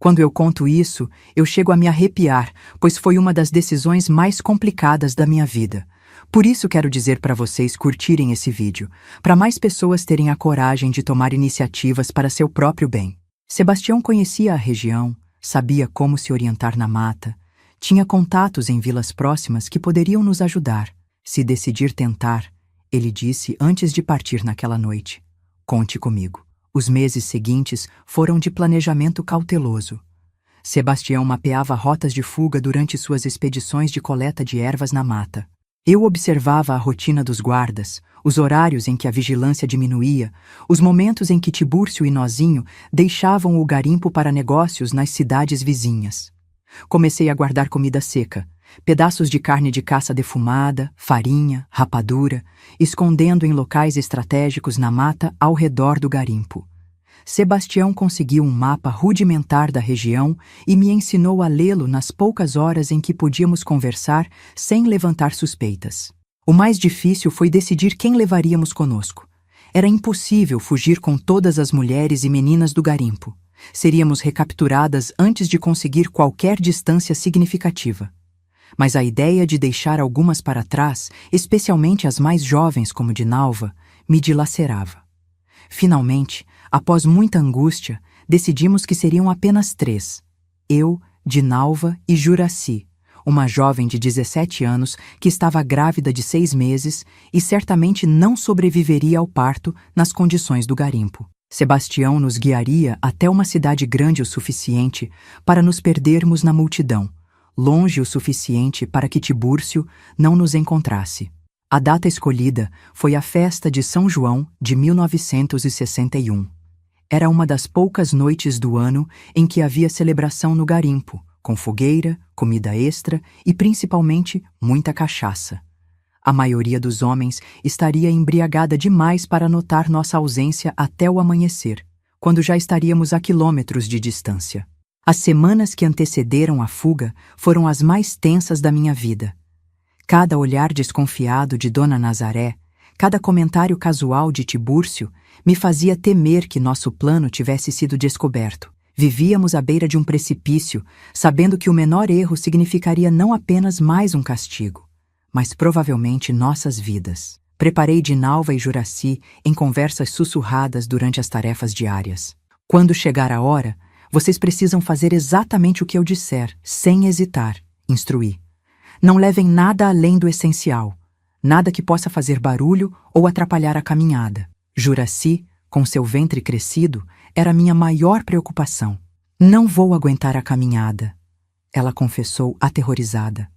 Quando eu conto isso, eu chego a me arrepiar, pois foi uma das decisões mais complicadas da minha vida. Por isso quero dizer para vocês curtirem esse vídeo, para mais pessoas terem a coragem de tomar iniciativas para seu próprio bem. Sebastião conhecia a região, sabia como se orientar na mata, tinha contatos em vilas próximas que poderiam nos ajudar. Se decidir tentar, ele disse antes de partir naquela noite, conte comigo. Os meses seguintes foram de planejamento cauteloso. Sebastião mapeava rotas de fuga durante suas expedições de coleta de ervas na mata. Eu observava a rotina dos guardas, os horários em que a vigilância diminuía, os momentos em que Tibúrcio e Nozinho deixavam o garimpo para negócios nas cidades vizinhas. Comecei a guardar comida seca, pedaços de carne de caça defumada, farinha, rapadura, escondendo em locais estratégicos na mata ao redor do garimpo. Sebastião conseguiu um mapa rudimentar da região e me ensinou a lê-lo nas poucas horas em que podíamos conversar sem levantar suspeitas. O mais difícil foi decidir quem levaríamos conosco. Era impossível fugir com todas as mulheres e meninas do garimpo. Seríamos recapturadas antes de conseguir qualquer distância significativa. Mas a ideia de deixar algumas para trás, especialmente as mais jovens como Dinalva, me dilacerava. Finalmente, após muita angústia, decidimos que seriam apenas 3. Eu, Dinalva e Juraci, uma jovem de 17 anos que estava grávida de 6 meses e certamente não sobreviveria ao parto nas condições do garimpo. Sebastião nos guiaria até uma cidade grande o suficiente para nos perdermos na multidão, longe o suficiente para que Tibúrcio não nos encontrasse. A data escolhida foi a festa de São João de 1961. Era uma das poucas noites do ano em que havia celebração no garimpo, com fogueira, comida extra e principalmente muita cachaça. A maioria dos homens estaria embriagada demais para notar nossa ausência até o amanhecer, quando já estaríamos a quilômetros de distância. As semanas que antecederam a fuga foram as mais tensas da minha vida. Cada olhar desconfiado de Dona Nazaré, cada comentário casual de Tibúrcio me fazia temer que nosso plano tivesse sido descoberto. Vivíamos à beira de um precipício, sabendo que o menor erro significaria não apenas mais um castigo, mas provavelmente nossas vidas. Preparei Dinalva e Juraci em conversas sussurradas durante as tarefas diárias. Quando chegar a hora, vocês precisam fazer exatamente o que eu disser, sem hesitar, instruí. Não levem nada além do essencial, nada que possa fazer barulho ou atrapalhar a caminhada. Juraci, com seu ventre crescido, era minha maior preocupação. Não vou aguentar a caminhada, ela confessou aterrorizada.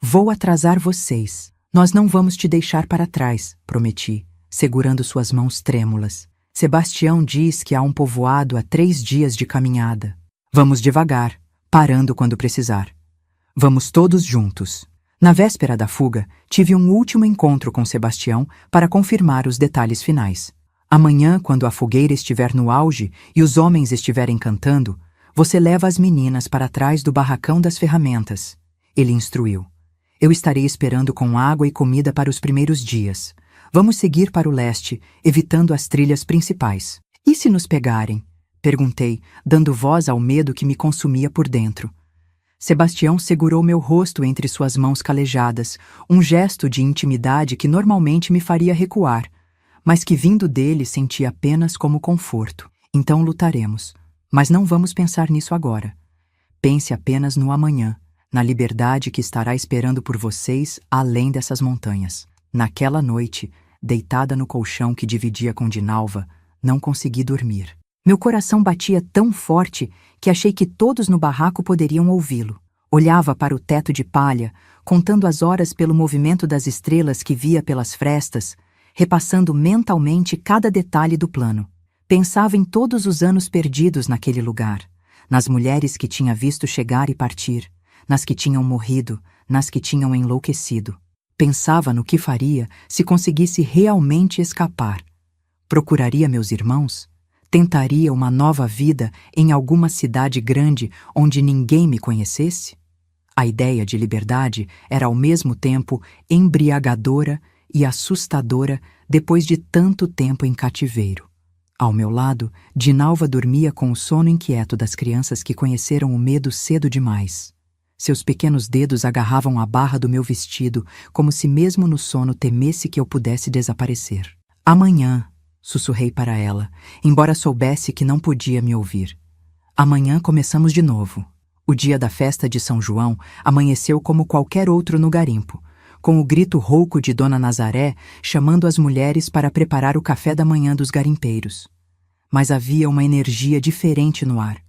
Vou atrasar vocês. Nós não vamos te deixar para trás, prometi, segurando suas mãos trêmulas. Sebastião diz que há um povoado a 3 dias de caminhada. Vamos devagar, parando quando precisar. Vamos todos juntos. Na véspera da fuga, tive um último encontro com Sebastião para confirmar os detalhes finais. Amanhã, quando a fogueira estiver no auge e os homens estiverem cantando, você leva as meninas para trás do barracão das ferramentas. Ele instruiu. Eu estarei esperando com água e comida para os primeiros dias. Vamos seguir para o leste, evitando as trilhas principais. E se nos pegarem? Perguntei, dando voz ao medo que me consumia por dentro. Sebastião segurou meu rosto entre suas mãos calejadas, um gesto de intimidade que normalmente me faria recuar, mas que vindo dele senti apenas como conforto. Então lutaremos, mas não vamos pensar nisso agora. Pense apenas no amanhã, na liberdade que estará esperando por vocês além dessas montanhas. Naquela noite, deitada no colchão que dividia com Dinalva, não consegui dormir. Meu coração batia tão forte que achei que todos no barraco poderiam ouvi-lo. Olhava para o teto de palha, contando as horas pelo movimento das estrelas que via pelas frestas, repassando mentalmente cada detalhe do plano. Pensava em todos os anos perdidos naquele lugar, nas mulheres que tinha visto chegar e partir, nas que tinham morrido, nas que tinham enlouquecido. Pensava no que faria se conseguisse realmente escapar. Procuraria meus irmãos? Tentaria uma nova vida em alguma cidade grande onde ninguém me conhecesse? A ideia de liberdade era ao mesmo tempo embriagadora e assustadora depois de tanto tempo em cativeiro. Ao meu lado, Dinalva dormia com o sono inquieto das crianças que conheceram o medo cedo demais. Seus pequenos dedos agarravam a barra do meu vestido, como se mesmo no sono temesse que eu pudesse desaparecer. Amanhã, sussurrei para ela, embora soubesse que não podia me ouvir. Amanhã começamos de novo. O dia da festa de São João amanheceu como qualquer outro no garimpo, com o grito rouco de Dona Nazaré chamando as mulheres para preparar o café da manhã dos garimpeiros. Mas havia uma energia diferente no ar,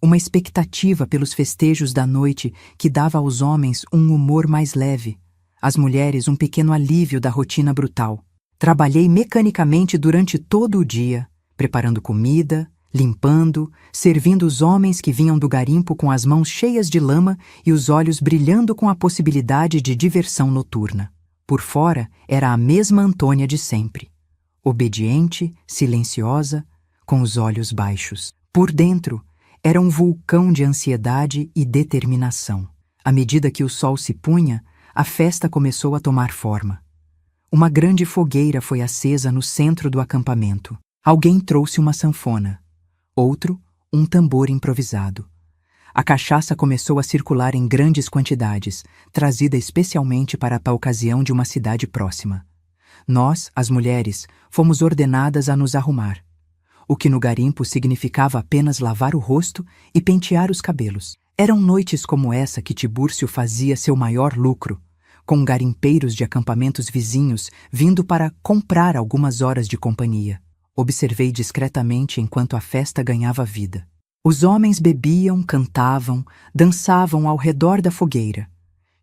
uma expectativa pelos festejos da noite que dava aos homens um humor mais leve, às mulheres um pequeno alívio da rotina brutal. Trabalhei mecanicamente durante todo o dia, preparando comida, limpando, servindo os homens que vinham do garimpo com as mãos cheias de lama e os olhos brilhando com a possibilidade de diversão noturna. Por fora era a mesma Antônia de sempre, obediente, silenciosa, com os olhos baixos. Por dentro, era um vulcão de ansiedade e determinação. À medida que o sol se punha, a festa começou a tomar forma. Uma grande fogueira foi acesa no centro do acampamento. Alguém trouxe uma sanfona. Outro, um tambor improvisado. A cachaça começou a circular em grandes quantidades, trazida especialmente para a ocasião de uma cidade próxima. Nós, as mulheres, fomos ordenadas a nos arrumar, o que no garimpo significava apenas lavar o rosto e pentear os cabelos. Eram noites como essa que Tibúrcio fazia seu maior lucro, com garimpeiros de acampamentos vizinhos vindo para comprar algumas horas de companhia. Observei discretamente enquanto a festa ganhava vida. Os homens bebiam, cantavam, dançavam ao redor da fogueira.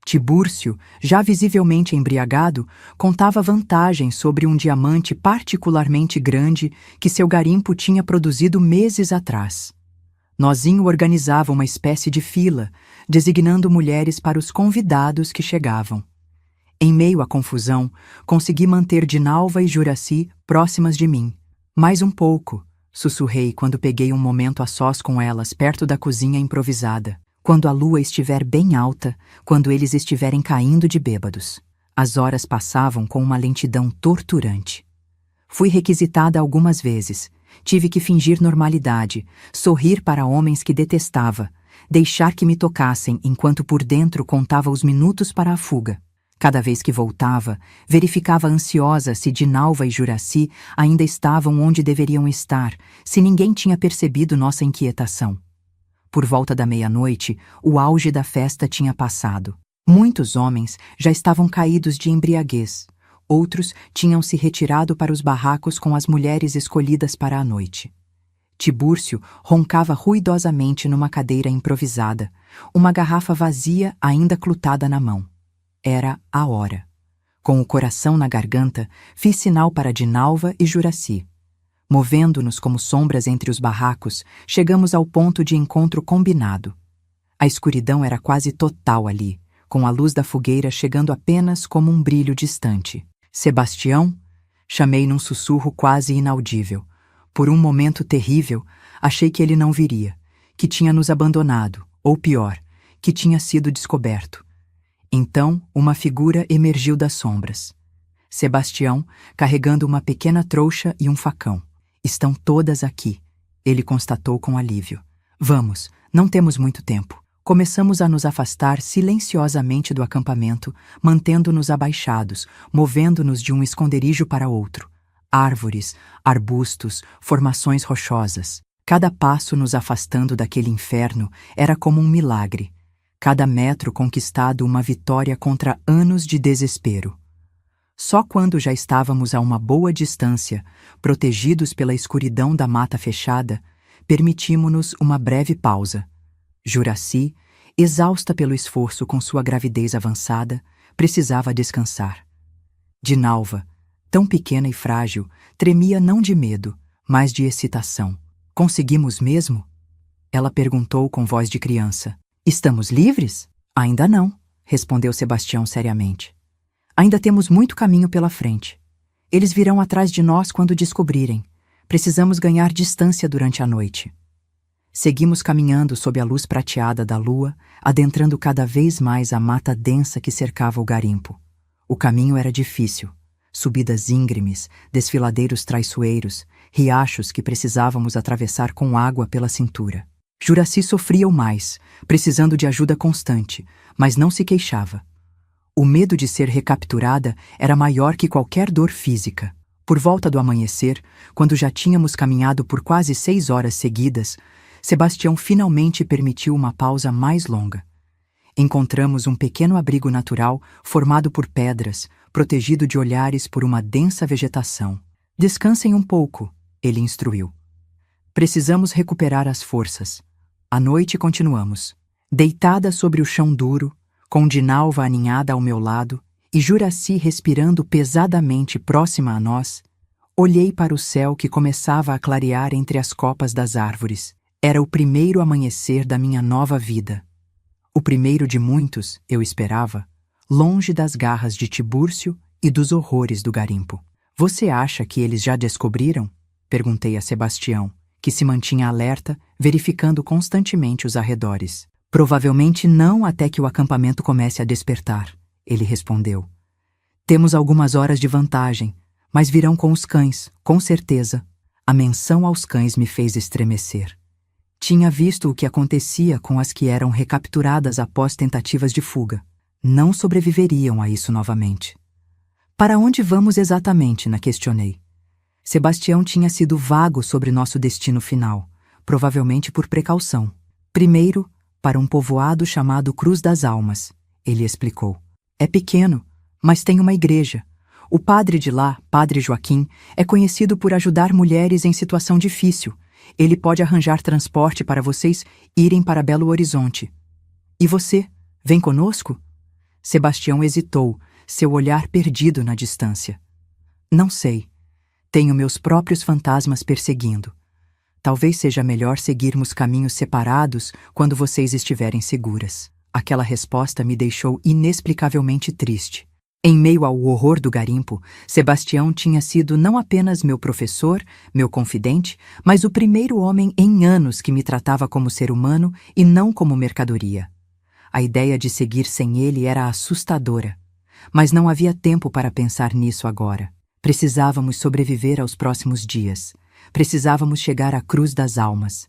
Tibúrcio, já visivelmente embriagado, contava vantagens sobre um diamante particularmente grande que seu garimpo tinha produzido meses atrás. Nozinho organizava uma espécie de fila, designando mulheres para os convidados que chegavam. Em meio à confusão, consegui manter Dinalva e Juraci próximas de mim. Mais um pouco, sussurrei quando peguei um momento a sós com elas perto da cozinha improvisada, quando a lua estiver bem alta, quando eles estiverem caindo de bêbados. As horas passavam com uma lentidão torturante. Fui requisitada algumas vezes. Tive que fingir normalidade, sorrir para homens que detestava, deixar que me tocassem enquanto por dentro contava os minutos para a fuga. Cada vez que voltava, verificava ansiosa se Dinalva e Juraci ainda estavam onde deveriam estar, se ninguém tinha percebido nossa inquietação. Por volta da meia-noite, o auge da festa tinha passado. Muitos homens já estavam caídos de embriaguez. Outros tinham se retirado para os barracos com as mulheres escolhidas para a noite. Tibúrcio roncava ruidosamente numa cadeira improvisada, uma garrafa vazia ainda clutada na mão. Era a hora. Com o coração na garganta, fiz sinal para Dinalva e Juraci. Movendo-nos como sombras entre os barracos, chegamos ao ponto de encontro combinado. A escuridão era quase total ali, com a luz da fogueira chegando apenas como um brilho distante. Sebastião? Chamei num sussurro quase inaudível. Por um momento terrível, achei que ele não viria, que tinha nos abandonado, ou pior, que tinha sido descoberto. Então, uma figura emergiu das sombras. Sebastião, carregando uma pequena trouxa e um facão. Estão todas aqui, ele constatou com alívio. Vamos, não temos muito tempo. Começamos a nos afastar silenciosamente do acampamento, mantendo-nos abaixados, movendo-nos de um esconderijo para outro. Árvores, arbustos, formações rochosas. Cada passo nos afastando daquele inferno era como um milagre. Cada metro conquistado uma vitória contra anos de desespero. Só quando já estávamos a uma boa distância, protegidos pela escuridão da mata fechada, permitimos-nos uma breve pausa. Juraci, exausta pelo esforço com sua gravidez avançada, precisava descansar. Dinalva, tão pequena e frágil, tremia não de medo, mas de excitação. Conseguimos mesmo? Ela perguntou com voz de criança. Estamos livres? Ainda não, respondeu Sebastião seriamente. Ainda temos muito caminho pela frente. Eles virão atrás de nós quando descobrirem. Precisamos ganhar distância durante a noite. Seguimos caminhando sob a luz prateada da lua, adentrando cada vez mais a mata densa que cercava o garimpo. O caminho era difícil. Subidas íngremes, desfiladeiros traiçoeiros, riachos que precisávamos atravessar com água pela cintura. Juraci sofria o mais, precisando de ajuda constante, mas não se queixava. O medo de ser recapturada era maior que qualquer dor física. Por volta do amanhecer, quando já tínhamos caminhado por quase 6 horas seguidas, Sebastião finalmente permitiu uma pausa mais longa. Encontramos um pequeno abrigo natural formado por pedras, protegido de olhares por uma densa vegetação. Descansem um pouco, ele instruiu. Precisamos recuperar as forças. À noite continuamos. Deitada sobre o chão duro, com Dinalva aninhada ao meu lado e Juraci respirando pesadamente próxima a nós, olhei para o céu que começava a clarear entre as copas das árvores. Era o primeiro amanhecer da minha nova vida. O primeiro de muitos, eu esperava, longe das garras de Tibúrcio e dos horrores do garimpo. Você acha que eles já descobriram? Perguntei a Sebastião, que se mantinha alerta, verificando constantemente os arredores. Provavelmente não até que o acampamento comece a despertar, ele respondeu. Temos algumas horas de vantagem, mas virão com os cães, com certeza. A menção aos cães me fez estremecer. Tinha visto o que acontecia com as que eram recapturadas após tentativas de fuga. Não sobreviveriam a isso novamente. Para onde vamos exatamente? Questionei. Sebastião tinha sido vago sobre nosso destino final, provavelmente por precaução. Primeiro, para um povoado chamado Cruz das Almas, ele explicou. É pequeno, mas tem uma igreja. O padre de lá, Padre Joaquim, é conhecido por ajudar mulheres em situação difícil. Ele pode arranjar transporte para vocês irem para Belo Horizonte. E você, vem conosco? Sebastião hesitou, seu olhar perdido na distância. Não sei. Tenho meus próprios fantasmas perseguindo. Talvez seja melhor seguirmos caminhos separados quando vocês estiverem seguras. Aquela resposta me deixou inexplicavelmente triste. Em meio ao horror do garimpo, Sebastião tinha sido não apenas meu professor, meu confidente, mas o primeiro homem em anos que me tratava como ser humano e não como mercadoria. A ideia de seguir sem ele era assustadora, mas não havia tempo para pensar nisso agora. Precisávamos sobreviver aos próximos dias. Precisávamos chegar à Cruz das Almas.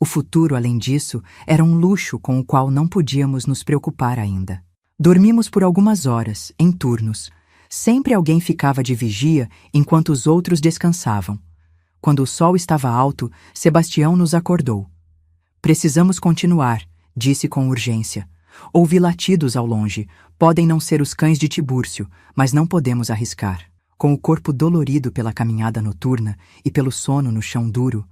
O futuro, além disso, era um luxo com o qual não podíamos nos preocupar ainda. Dormimos por algumas horas, em turnos. Sempre alguém ficava de vigia enquanto os outros descansavam. Quando o sol estava alto, Sebastião nos acordou. Precisamos continuar, disse com urgência. Ouvi latidos ao longe. Podem não ser os cães de Tibúrcio, mas não podemos arriscar. Com o corpo dolorido pela caminhada noturna e pelo sono no chão duro,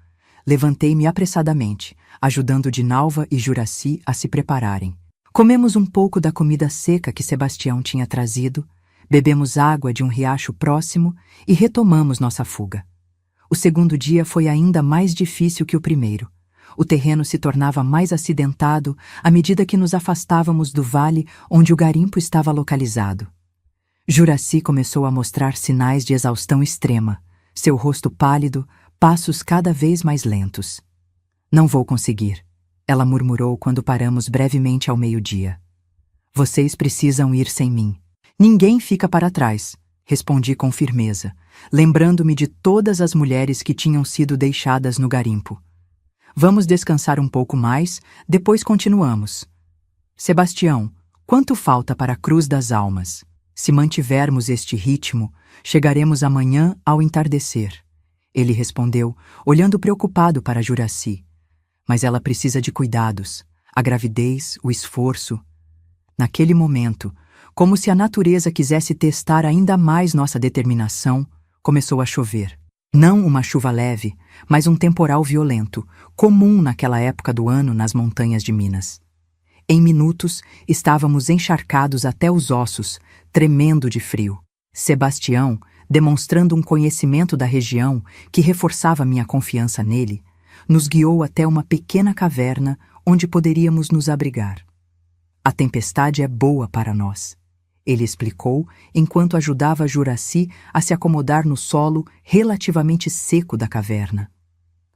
levantei-me apressadamente, ajudando Dinalva e Juraci a se prepararem. Comemos um pouco da comida seca que Sebastião tinha trazido, bebemos água de um riacho próximo e retomamos nossa fuga. O segundo dia foi ainda mais difícil que o primeiro. O terreno se tornava mais acidentado à medida que nos afastávamos do vale onde o garimpo estava localizado. Juraci começou a mostrar sinais de exaustão extrema, seu rosto pálido, passos cada vez mais lentos. Não vou conseguir, ela murmurou quando paramos brevemente ao meio-dia. Vocês precisam ir sem mim. Ninguém fica para trás, respondi com firmeza, lembrando-me de todas as mulheres que tinham sido deixadas no garimpo. Vamos descansar um pouco mais, depois continuamos. Sebastião, quanto falta para a Cruz das Almas? Se mantivermos este ritmo, chegaremos amanhã ao entardecer. Ele respondeu, olhando preocupado para Juraci. Mas ela precisa de cuidados, a gravidez, o esforço. Naquele momento, como se a natureza quisesse testar ainda mais nossa determinação, começou a chover. Não uma chuva leve, mas um temporal violento, comum naquela época do ano nas montanhas de Minas. Em minutos, estávamos encharcados até os ossos, tremendo de frio. Sebastião, demonstrando um conhecimento da região que reforçava minha confiança nele, nos guiou até uma pequena caverna onde poderíamos nos abrigar. A tempestade é boa para nós, ele explicou enquanto ajudava Juraci a se acomodar no solo relativamente seco da caverna.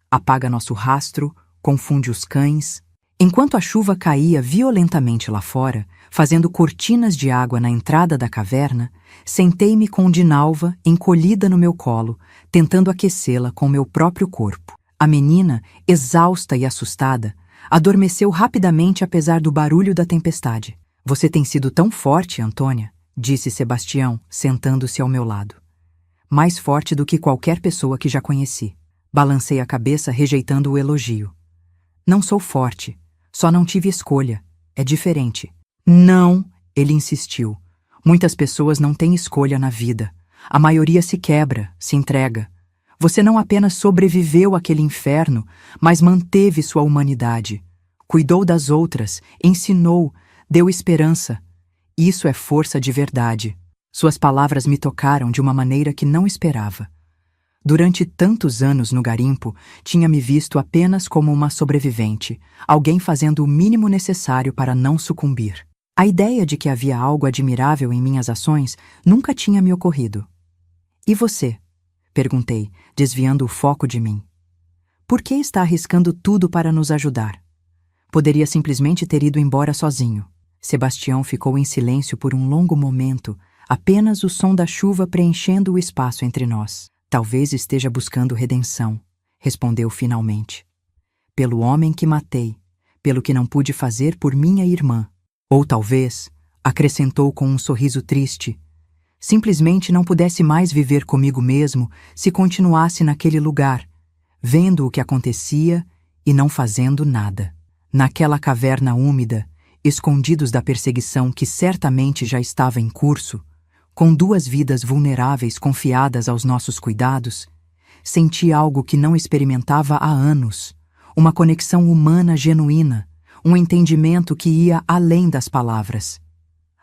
Apaga nosso rastro, confunde os cães. Enquanto a chuva caía violentamente lá fora, fazendo cortinas de água na entrada da caverna, sentei-me com Dinalva encolhida no meu colo, tentando aquecê-la com meu próprio corpo. A menina, exausta e assustada, adormeceu rapidamente apesar do barulho da tempestade. Você tem sido tão forte, Antônia, disse Sebastião, sentando-se ao meu lado. Mais forte do que qualquer pessoa que já conheci. Balancei a cabeça, rejeitando o elogio. Não sou forte, só não tive escolha. É diferente. Não, ele insistiu. Muitas pessoas não têm escolha na vida. A maioria se quebra, se entrega. Você não apenas sobreviveu àquele inferno, mas manteve sua humanidade. Cuidou das outras, ensinou, deu esperança. Isso é força de verdade. Suas palavras me tocaram de uma maneira que não esperava. Durante tantos anos no garimpo, tinha me visto apenas como uma sobrevivente, alguém fazendo o mínimo necessário para não sucumbir. A ideia de que havia algo admirável em minhas ações nunca tinha me ocorrido. E você? Perguntei, desviando o foco de mim. Por que está arriscando tudo para nos ajudar? Poderia simplesmente ter ido embora sozinho. Sebastião ficou em silêncio por um longo momento, apenas o som da chuva preenchendo o espaço entre nós. Talvez esteja buscando redenção, respondeu finalmente. Pelo homem que matei, pelo que não pude fazer por minha irmã. Ou talvez, acrescentou com um sorriso triste, simplesmente não pudesse mais viver comigo mesmo se continuasse naquele lugar, vendo o que acontecia e não fazendo nada. Naquela caverna úmida, escondidos da perseguição que certamente já estava em curso, com duas vidas vulneráveis confiadas aos nossos cuidados, senti algo que não experimentava há anos, uma conexão humana genuína, um entendimento que ia além das palavras.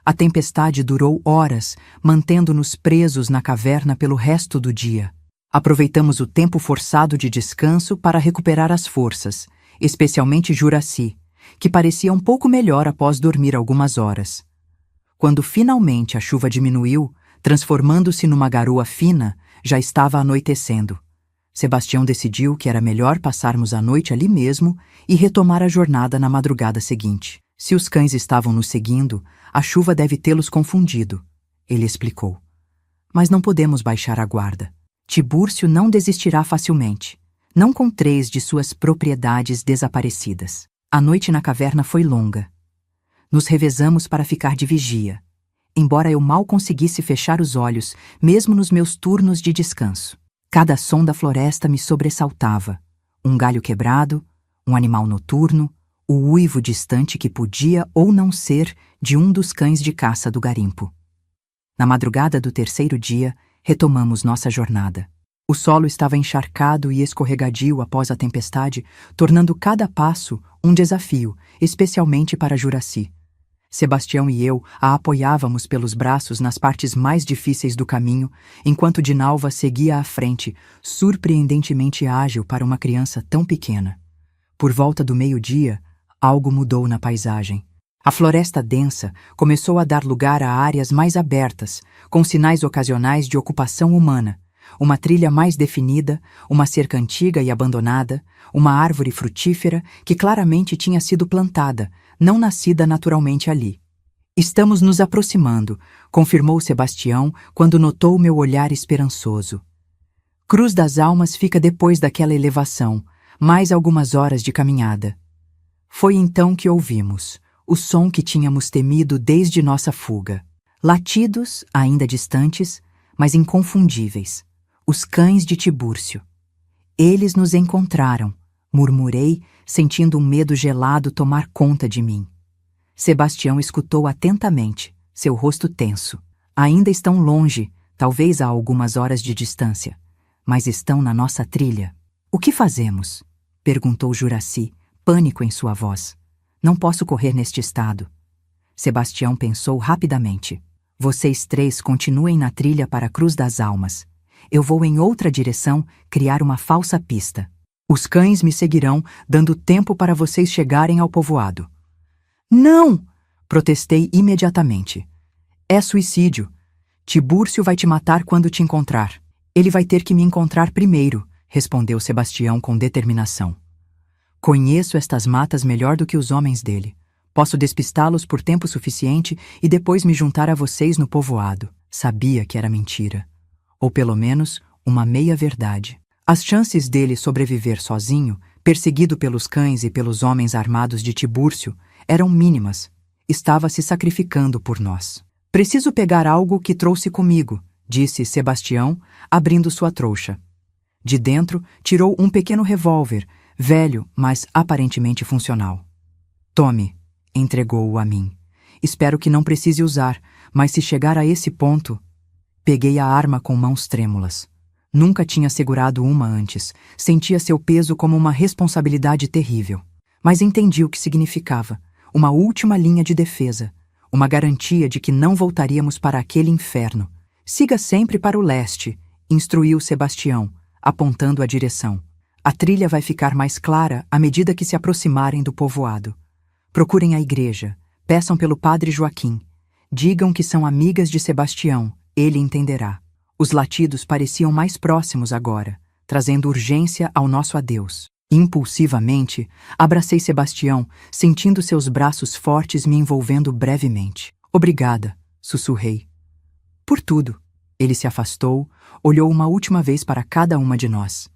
A tempestade durou horas, mantendo-nos presos na caverna pelo resto do dia. Aproveitamos o tempo forçado de descanso para recuperar as forças, especialmente Juraci, que parecia um pouco melhor após dormir algumas horas. Quando finalmente a chuva diminuiu, transformando-se numa garoa fina, já estava anoitecendo. Sebastião decidiu que era melhor passarmos a noite ali mesmo e retomar a jornada na madrugada seguinte. Se os cães estavam nos seguindo, a chuva deve tê-los confundido, ele explicou. Mas não podemos baixar a guarda. Tibúrcio não desistirá facilmente, não com 3 de suas propriedades desaparecidas. A noite na caverna foi longa. Nos revezamos para ficar de vigia, embora eu mal conseguisse fechar os olhos, mesmo nos meus turnos de descanso. Cada som da floresta me sobressaltava. Um galho quebrado, um animal noturno, o uivo distante que podia ou não ser de um dos cães de caça do garimpo. Na madrugada do 3º dia, retomamos nossa jornada. O solo estava encharcado e escorregadio após a tempestade, tornando cada passo um desafio, especialmente para Juraci. Sebastião e eu a apoiávamos pelos braços nas partes mais difíceis do caminho, enquanto Dinalva seguia à frente, surpreendentemente ágil para uma criança tão pequena. Por volta do meio-dia, algo mudou na paisagem. A floresta densa começou a dar lugar a áreas mais abertas, com sinais ocasionais de ocupação humana, uma trilha mais definida, uma cerca antiga e abandonada, uma árvore frutífera que claramente tinha sido plantada, não nascida naturalmente ali. Estamos nos aproximando, confirmou Sebastião quando notou meu olhar esperançoso. Cruz das Almas fica depois daquela elevação, mais algumas horas de caminhada. Foi então que ouvimos o som que tínhamos temido desde nossa fuga. Latidos, ainda distantes, mas inconfundíveis. Os cães de Tibúrcio. Eles nos encontraram, murmurei, sentindo um medo gelado tomar conta de mim. Sebastião escutou atentamente, seu rosto tenso. Ainda estão longe, talvez a algumas horas de distância, mas estão na nossa trilha. O que fazemos? Perguntou Juraci, pânico em sua voz. Não posso correr neste estado. Sebastião pensou rapidamente. Vocês três continuem na trilha para a Cruz das Almas. Eu vou em outra direção criar uma falsa pista. Os cães me seguirão, dando tempo para vocês chegarem ao povoado. Não! Protestei imediatamente. É suicídio. Tibúrcio vai te matar quando te encontrar. Ele vai ter que me encontrar primeiro, respondeu Sebastião com determinação. Conheço estas matas melhor do que os homens dele. Posso despistá-los por tempo suficiente e depois me juntar a vocês no povoado. Sabia que era mentira. Ou pelo menos, uma meia-verdade. As chances dele sobreviver sozinho, perseguido pelos cães e pelos homens armados de Tibúrcio, eram mínimas. Estava se sacrificando por nós. Preciso pegar algo que trouxe comigo, disse Sebastião, abrindo sua trouxa. De dentro, tirou um pequeno revólver, velho, mas aparentemente funcional. Tome, entregou-o a mim. Espero que não precise usar, mas se chegar a esse ponto... Peguei a arma com mãos trêmulas. Nunca tinha segurado uma antes. Sentia seu peso como uma responsabilidade terrível. Mas entendi o que significava. Uma última linha de defesa. Uma garantia de que não voltaríamos para aquele inferno. Siga sempre para o leste, instruiu Sebastião, apontando a direção. A trilha vai ficar mais clara à medida que se aproximarem do povoado. Procurem a igreja. Peçam pelo padre Joaquim. Digam que são amigas de Sebastião. Ele entenderá. Os latidos pareciam mais próximos agora, trazendo urgência ao nosso adeus. Impulsivamente, abracei Sebastião, sentindo seus braços fortes me envolvendo brevemente. Obrigada, sussurrei. Por tudo. Ele se afastou, olhou uma última vez para cada uma de nós.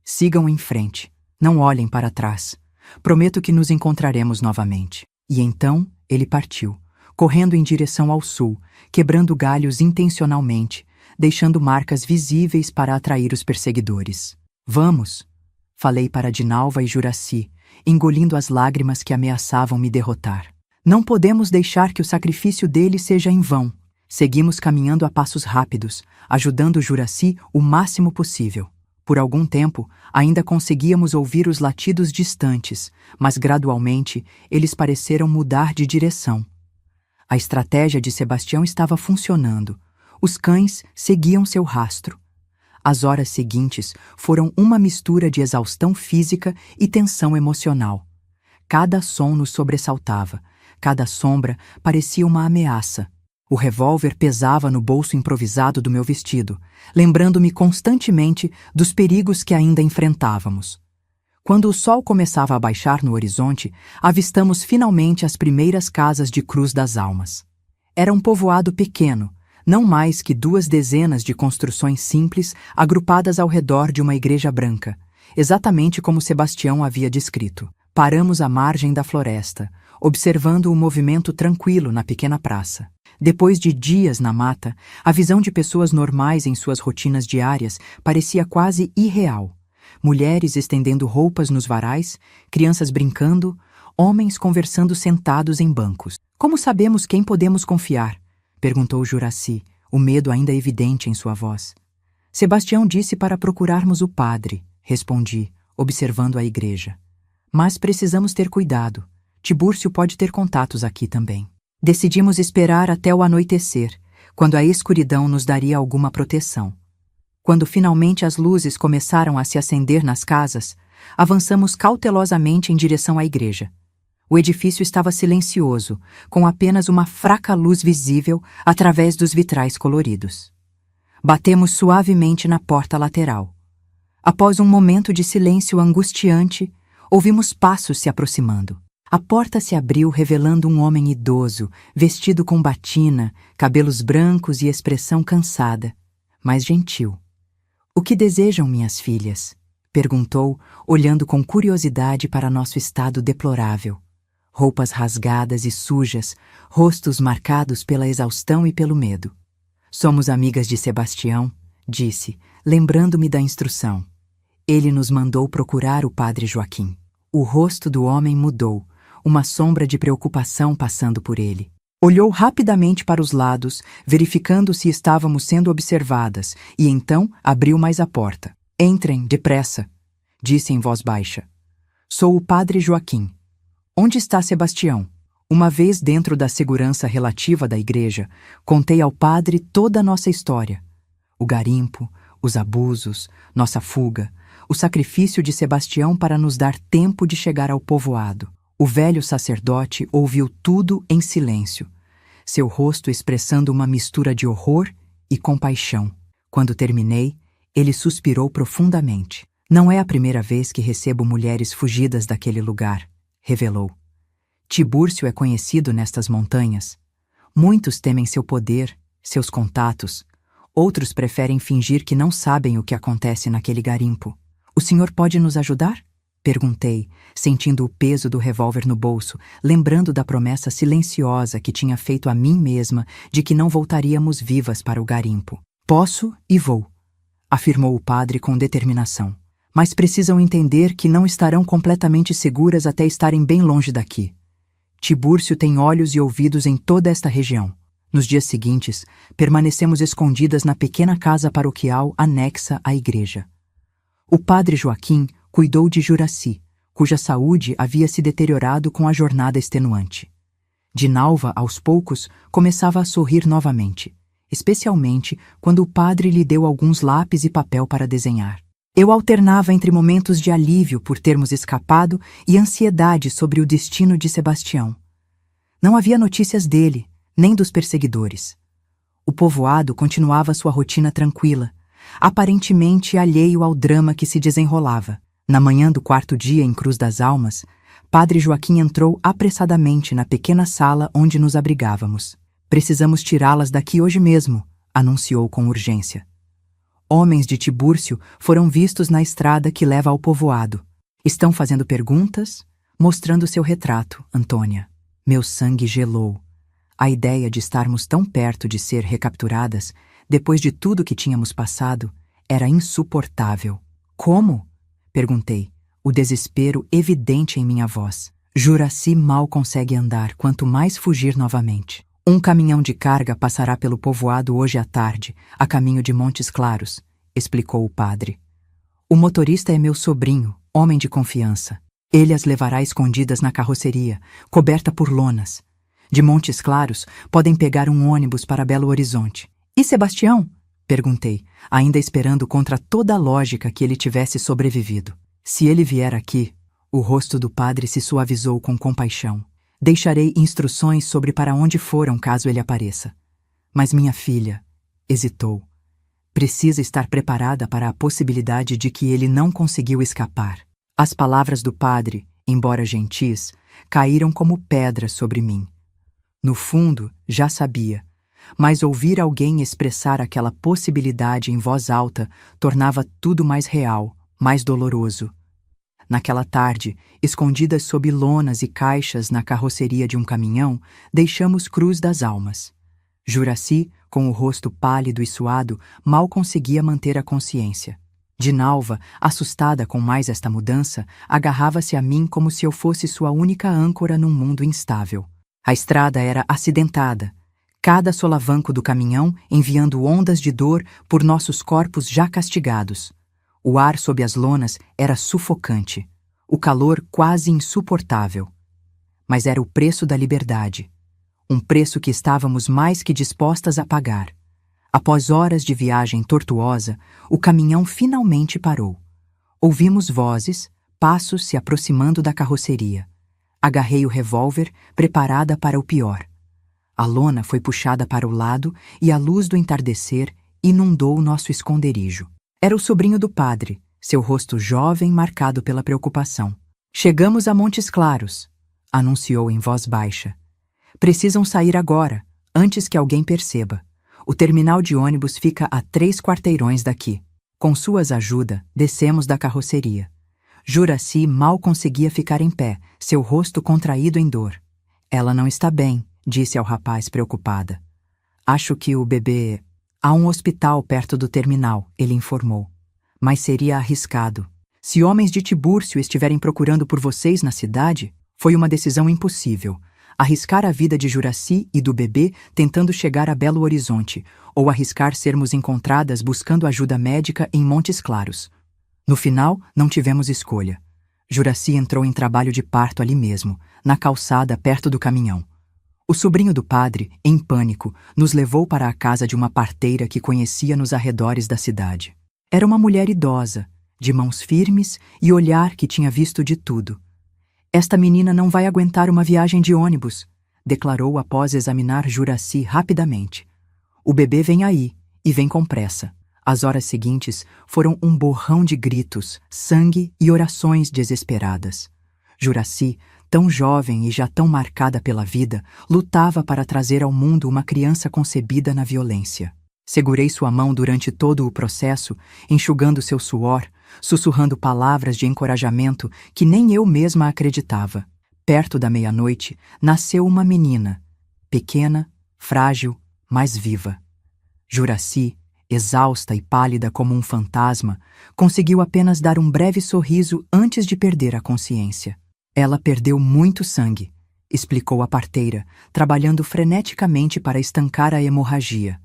Sigam em frente. Não olhem para trás. Prometo que nos encontraremos novamente. E então ele partiu, correndo em direção ao sul, quebrando galhos intencionalmente, deixando marcas visíveis para atrair os perseguidores. Vamos! Falei para Dinalva e Juraci, engolindo as lágrimas que ameaçavam me derrotar. Não podemos deixar que o sacrifício dele seja em vão. Seguimos caminhando a passos rápidos, ajudando Juraci o máximo possível. Por algum tempo, ainda conseguíamos ouvir os latidos distantes, mas gradualmente eles pareceram mudar de direção. A estratégia de Sebastião estava funcionando. Os cães seguiam seu rastro. As horas seguintes foram uma mistura de exaustão física e tensão emocional. Cada som nos sobressaltava, cada sombra parecia uma ameaça. O revólver pesava no bolso improvisado do meu vestido, lembrando-me constantemente dos perigos que ainda enfrentávamos. Quando o sol começava a baixar no horizonte, avistamos finalmente as primeiras casas de Cruz das Almas. Era um povoado pequeno, não mais que 2 dezenas de construções simples agrupadas ao redor de uma igreja branca, exatamente como Sebastião havia descrito. Paramos à margem da floresta, observando o movimento tranquilo na pequena praça. Depois de dias na mata, a visão de pessoas normais em suas rotinas diárias parecia quase irreal. Mulheres estendendo roupas nos varais, crianças brincando, homens conversando sentados em bancos. Como sabemos quem podemos confiar? Perguntou Juraci, o medo ainda evidente em sua voz. Sebastião disse para procurarmos o padre, respondi, observando a igreja. Mas precisamos ter cuidado. Tibúrcio pode ter contatos aqui também. Decidimos esperar até o anoitecer, quando a escuridão nos daria alguma proteção. Quando finalmente as luzes começaram a se acender nas casas, avançamos cautelosamente em direção à igreja. O edifício estava silencioso, com apenas uma fraca luz visível através dos vitrais coloridos. Batemos suavemente na porta lateral. Após um momento de silêncio angustiante, ouvimos passos se aproximando. A porta se abriu revelando um homem idoso, vestido com batina, cabelos brancos e expressão cansada, mas gentil. — O que desejam minhas filhas? Perguntou, olhando com curiosidade para nosso estado deplorável. roupas rasgadas e sujas, rostos marcados pela exaustão e pelo medo. Somos amigas de Sebastião, disse, lembrando-me da instrução. Ele nos mandou procurar o padre Joaquim. O rosto do homem mudou, uma sombra de preocupação passando por ele. Olhou rapidamente para os lados, verificando se estávamos sendo observadas, e então abriu mais a porta. Entrem, depressa, disse em voz baixa. Sou o padre Joaquim. Onde está Sebastião? Uma vez dentro da segurança relativa da igreja, contei ao padre toda a nossa história. O garimpo, os abusos, nossa fuga, o sacrifício de Sebastião para nos dar tempo de chegar ao povoado. O velho sacerdote ouviu tudo em silêncio, seu rosto expressando uma mistura de horror e compaixão. Quando terminei, ele suspirou profundamente. Não é a primeira vez que recebo mulheres fugidas daquele lugar, revelou. Tibúrcio é conhecido nestas montanhas. Muitos temem seu poder, seus contatos. Outros preferem fingir que não sabem o que acontece naquele garimpo. O senhor pode nos ajudar? Perguntei, sentindo o peso do revólver no bolso, lembrando da promessa silenciosa que tinha feito a mim mesma de que não voltaríamos vivas para o garimpo. Posso e vou, afirmou o padre com determinação. Mas precisam entender que não estarão completamente seguras até estarem bem longe daqui. Tibúrcio tem olhos e ouvidos em toda esta região. Nos dias seguintes, permanecemos escondidas na pequena casa paroquial anexa à igreja. O padre Joaquim cuidou de Juraci, cuja saúde havia se deteriorado com a jornada extenuante. Dinalva, aos poucos, começava a sorrir novamente, especialmente quando o padre lhe deu alguns lápis e papel para desenhar. Eu alternava entre momentos de alívio por termos escapado e ansiedade sobre o destino de Sebastião. Não havia notícias dele, nem dos perseguidores. O povoado continuava sua rotina tranquila, aparentemente alheio ao drama que se desenrolava. Na manhã do quarto dia em Cruz das Almas, Padre Joaquim entrou apressadamente na pequena sala onde nos abrigávamos. Precisamos tirá-las daqui hoje mesmo, anunciou com urgência. Homens de Tibúrcio foram vistos na estrada que leva ao povoado. Estão fazendo perguntas, mostrando seu retrato, Antônia. Meu sangue gelou. A ideia de estarmos tão perto de ser recapturadas, depois de tudo que tínhamos passado, era insuportável. Como? Perguntei, o desespero evidente em minha voz. Juraci mal consegue andar, quanto mais fugir novamente. Um caminhão de carga passará pelo povoado hoje à tarde, a caminho de Montes Claros, explicou o padre. O motorista é meu sobrinho, homem de confiança. Ele as levará escondidas na carroceria, coberta por lonas. De Montes Claros, podem pegar um ônibus para Belo Horizonte. E Sebastião? Perguntei, ainda esperando contra toda a lógica que ele tivesse sobrevivido. Se ele vier aqui, o rosto do padre se suavizou com compaixão. Deixarei instruções sobre para onde foram caso ele apareça. Mas minha filha, hesitou, precisa estar preparada para a possibilidade de que ele não conseguiu escapar. As palavras do padre, embora gentis, caíram como pedras sobre mim. No fundo, já sabia, mas ouvir alguém expressar aquela possibilidade em voz alta tornava tudo mais real, mais doloroso. Naquela tarde, escondidas sob lonas e caixas na carroceria de um caminhão, deixamos Cruz das Almas. Juraci, com o rosto pálido e suado, mal conseguia manter a consciência. Dinalva, assustada com mais esta mudança, agarrava-se a mim como se eu fosse sua única âncora num mundo instável. A estrada era acidentada, cada solavanco do caminhão enviando ondas de dor por nossos corpos já castigados. O ar sob as lonas era sufocante, o calor quase insuportável. Mas era o preço da liberdade, um preço que estávamos mais que dispostas a pagar. Após horas de viagem tortuosa, o caminhão finalmente parou. Ouvimos vozes, passos se aproximando da carroceria. Agarrei o revólver, preparada para o pior. A lona foi puxada para o lado e a luz do entardecer inundou nosso esconderijo. Era o sobrinho do padre, seu rosto jovem marcado pela preocupação. Chegamos a Montes Claros, anunciou em voz baixa. Precisam sair agora, antes que alguém perceba. O terminal de ônibus fica a 3 quarteirões daqui. Com suas ajuda, descemos da carroceria. Juraci mal conseguia ficar em pé, seu rosto contraído em dor. Ela não está bem, disse ao rapaz preocupada. Acho que o bebê... Há um hospital perto do terminal, ele informou. Mas seria arriscado. Se homens de Tibúrcio estiverem procurando por vocês na cidade, foi uma decisão impossível. Arriscar a vida de Juraci e do bebê tentando chegar a Belo Horizonte, ou arriscar sermos encontradas buscando ajuda médica em Montes Claros. No final, não tivemos escolha. Juraci entrou em trabalho de parto ali mesmo, na calçada perto do caminhão. O sobrinho do padre, em pânico, nos levou para a casa de uma parteira que conhecia nos arredores da cidade. Era uma mulher idosa, de mãos firmes e olhar que tinha visto de tudo. Esta menina não vai aguentar uma viagem de ônibus, declarou após examinar Juraci rapidamente. O bebê vem aí, e vem com pressa. As horas seguintes foram um borrão de gritos, sangue e orações desesperadas. Juraci, tão jovem e já tão marcada pela vida, lutava para trazer ao mundo uma criança concebida na violência. Segurei sua mão durante todo o processo, enxugando seu suor, sussurrando palavras de encorajamento que nem eu mesma acreditava. Perto da meia-noite, nasceu uma menina, pequena, frágil, mas viva. Juraci, exausta e pálida como um fantasma, conseguiu apenas dar um breve sorriso antes de perder a consciência. Ela perdeu muito sangue, explicou a parteira, trabalhando freneticamente para estancar a hemorragia.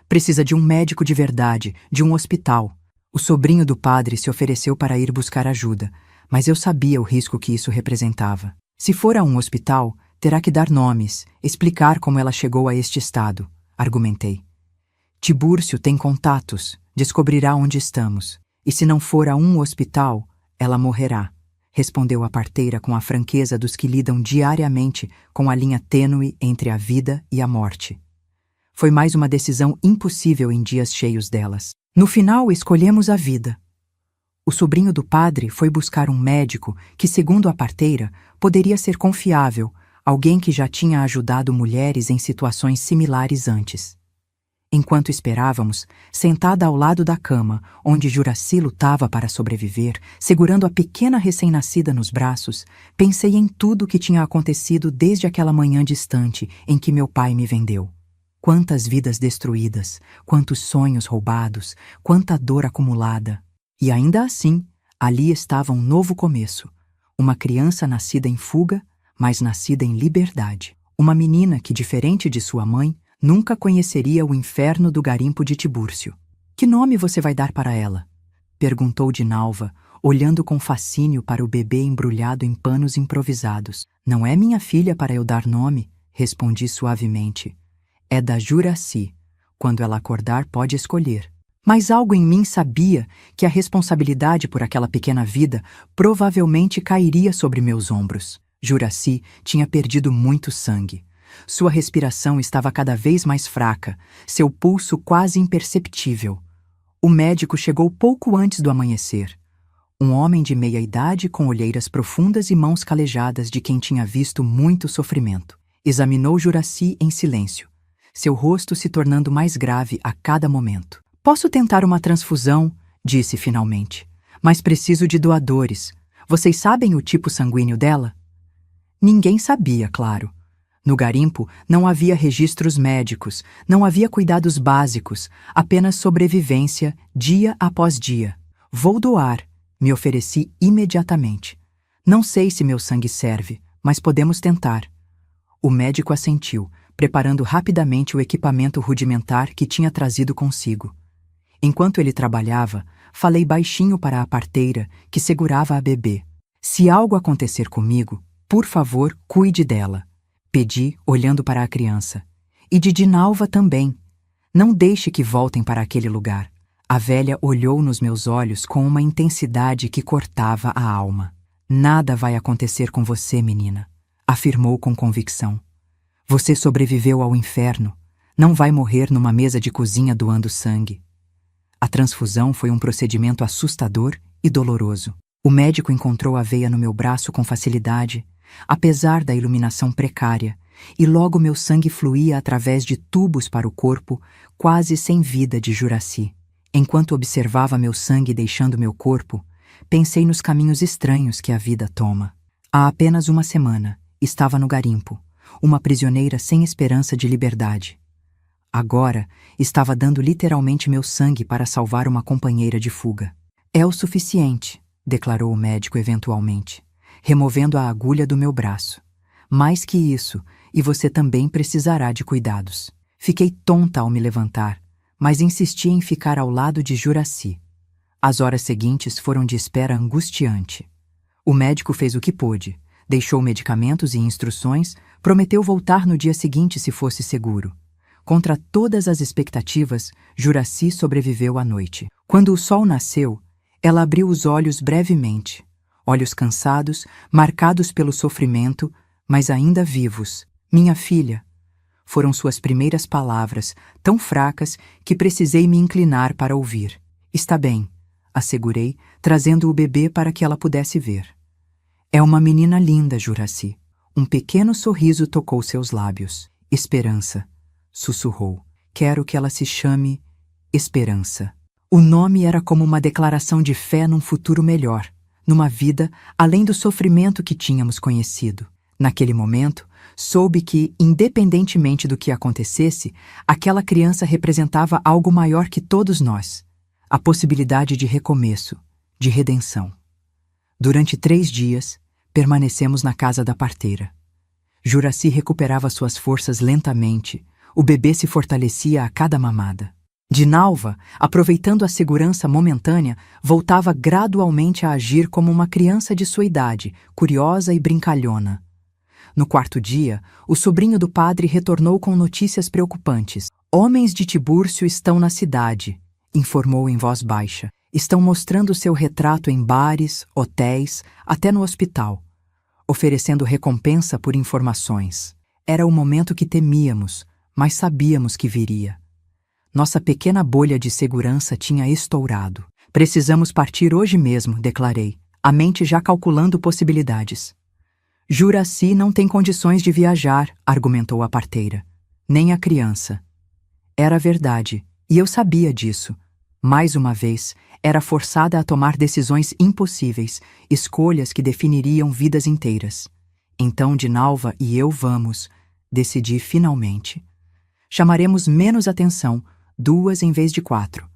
Precisa de um médico de verdade, de um hospital. O sobrinho do padre se ofereceu para ir buscar ajuda, mas eu sabia o risco que isso representava. Se for a um hospital, terá que dar nomes, explicar como ela chegou a este estado, argumentei. Tibúrcio tem contatos, descobrirá onde estamos. E se não for a um hospital, ela morrerá, respondeu a parteira com a franqueza dos que lidam diariamente com a linha tênue entre a vida e a morte. Foi mais uma decisão impossível em dias cheios delas. No final, escolhemos a vida. O sobrinho do padre foi buscar um médico que, segundo a parteira, poderia ser confiável, alguém que já tinha ajudado mulheres em situações similares antes. Enquanto esperávamos, sentada ao lado da cama, onde Juraci lutava para sobreviver, segurando a pequena recém-nascida nos braços, pensei em tudo o que tinha acontecido desde aquela manhã distante em que meu pai me vendeu. Quantas vidas destruídas, quantos sonhos roubados, quanta dor acumulada. E ainda assim, ali estava um novo começo. Uma criança nascida em fuga, mas nascida em liberdade. Uma menina que, diferente de sua mãe, nunca conheceria o inferno do garimpo de Tibúrcio. Que nome você vai dar para ela? Perguntou Dinalva, olhando com fascínio para o bebê embrulhado em panos improvisados. Não é minha filha para eu dar nome, respondi suavemente. É da Juraci. Quando ela acordar, pode escolher. Mas algo em mim sabia que a responsabilidade por aquela pequena vida provavelmente cairia sobre meus ombros. Juraci tinha perdido muito sangue. Sua respiração estava cada vez mais fraca, seu pulso quase imperceptível. O médico chegou pouco antes do amanhecer. Um homem de meia-idade com olheiras profundas e mãos calejadas de quem tinha visto muito sofrimento. Examinou Juraci em silêncio, seu rosto se tornando mais grave a cada momento. Posso tentar uma transfusão, disse finalmente, mas preciso de doadores. Vocês sabem o tipo sanguíneo dela? Ninguém sabia, claro. No garimpo não havia registros médicos, não havia cuidados básicos, apenas sobrevivência dia após dia. Vou doar, me ofereci imediatamente. Não sei se meu sangue serve, mas podemos tentar. O médico assentiu, preparando rapidamente o equipamento rudimentar que tinha trazido consigo. Enquanto ele trabalhava, falei baixinho para a parteira que segurava a bebê. Se algo acontecer comigo, por favor, cuide dela. Pedi, olhando para a criança. E de Dinalva também. Não deixe que voltem para aquele lugar. A velha olhou nos meus olhos com uma intensidade que cortava a alma. Nada vai acontecer com você, menina, afirmou com convicção. Você sobreviveu ao inferno. Não vai morrer numa mesa de cozinha doando sangue. A transfusão foi um procedimento assustador e doloroso. O médico encontrou a veia no meu braço com facilidade, apesar da iluminação precária, e logo meu sangue fluía através de tubos para o corpo, quase sem vida de Juraci. Enquanto observava meu sangue deixando meu corpo, Pensei nos caminhos estranhos que a vida toma. Há apenas uma semana, estava no garimpo, uma prisioneira sem esperança de liberdade. Agora, estava dando literalmente meu sangue para salvar uma companheira de fuga. É o suficiente, declarou o médico eventualmente, removendo a agulha do meu braço. Mais que isso, e você também precisará de cuidados. Fiquei tonta ao me levantar, mas insisti em ficar ao lado de Juraci. As horas seguintes foram de espera angustiante. O médico fez o que pôde, deixou medicamentos e instruções, prometeu voltar no dia seguinte se fosse seguro. Contra todas as expectativas, Juraci sobreviveu à noite. Quando o sol nasceu, ela abriu os olhos brevemente, olhos cansados, marcados pelo sofrimento, mas ainda vivos. Minha filha. Foram suas primeiras palavras, tão fracas que precisei me inclinar para ouvir. Está bem, assegurei, trazendo o bebê para que ela pudesse ver. É uma menina linda, Juraci. Um pequeno sorriso tocou seus lábios. Esperança, sussurrou. Quero que ela se chame Esperança. O nome era como uma declaração de fé num futuro melhor, numa vida além do sofrimento que tínhamos conhecido. Naquele momento, soube que, independentemente do que acontecesse, aquela criança representava algo maior que todos nós. A possibilidade de recomeço, de redenção. Durante 3 dias, permanecemos na casa da parteira. Juraci recuperava suas forças lentamente, o bebê se fortalecia a cada mamada. Dinalva, aproveitando a segurança momentânea, voltava gradualmente a agir como uma criança de sua idade, curiosa e brincalhona. No 4º dia, o sobrinho do padre retornou com notícias preocupantes. Homens de Tibúrcio estão na cidade, informou em voz baixa. Estão mostrando seu retrato em bares, hotéis, até no hospital, oferecendo recompensa por informações. Era o momento que temíamos, mas sabíamos que viria. Nossa pequena bolha de segurança tinha estourado. Precisamos partir hoje mesmo, declarei, a mente já calculando possibilidades. Juraci não tem condições de viajar, argumentou a parteira. Nem a criança. Era verdade, e eu sabia disso. Mais uma vez, era forçada a tomar decisões impossíveis, escolhas que definiriam vidas inteiras. Então Dinalva e eu vamos, decidi finalmente. Chamaremos menos atenção, 2 em vez de 4.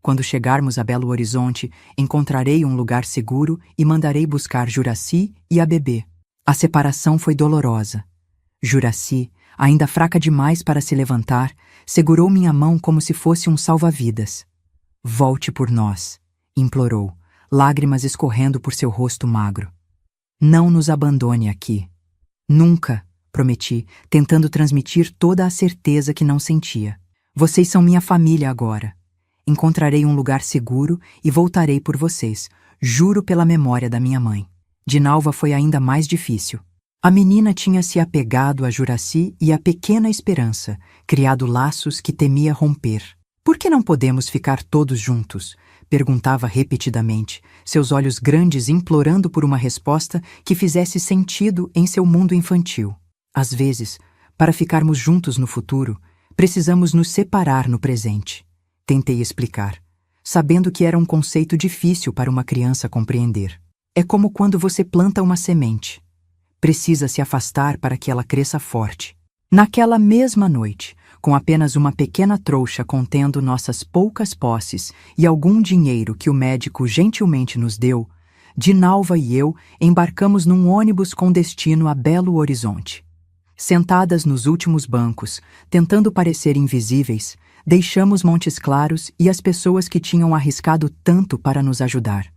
Quando chegarmos a Belo Horizonte, encontrarei um lugar seguro e mandarei buscar Juraci e a bebê. A separação foi dolorosa. Juraci, ainda fraca demais para se levantar, segurou minha mão como se fosse um salva-vidas. Volte por nós, implorou, lágrimas escorrendo por seu rosto magro. Não nos abandone aqui. Nunca, prometi, tentando transmitir toda a certeza que não sentia. Vocês são minha família agora. Encontrarei um lugar seguro e voltarei por vocês, juro pela memória da minha mãe. Dinalva foi ainda mais difícil. A menina tinha se apegado a Juraci e a pequena Esperança, criado laços que temia romper. Por que não podemos ficar todos juntos? Perguntava repetidamente, seus olhos grandes implorando por uma resposta que fizesse sentido em seu mundo infantil. Às vezes, para ficarmos juntos no futuro, precisamos nos separar no presente. Tentei explicar, sabendo que era um conceito difícil para uma criança compreender. É como quando você planta uma semente. Precisa se afastar para que ela cresça forte. Naquela mesma noite, com apenas uma pequena trouxa contendo nossas poucas posses e algum dinheiro que o médico gentilmente nos deu, Dinalva e eu embarcamos num ônibus com destino a Belo Horizonte. Sentadas nos últimos bancos, tentando parecer invisíveis, deixamos Montes Claros e as pessoas que tinham arriscado tanto para nos ajudar.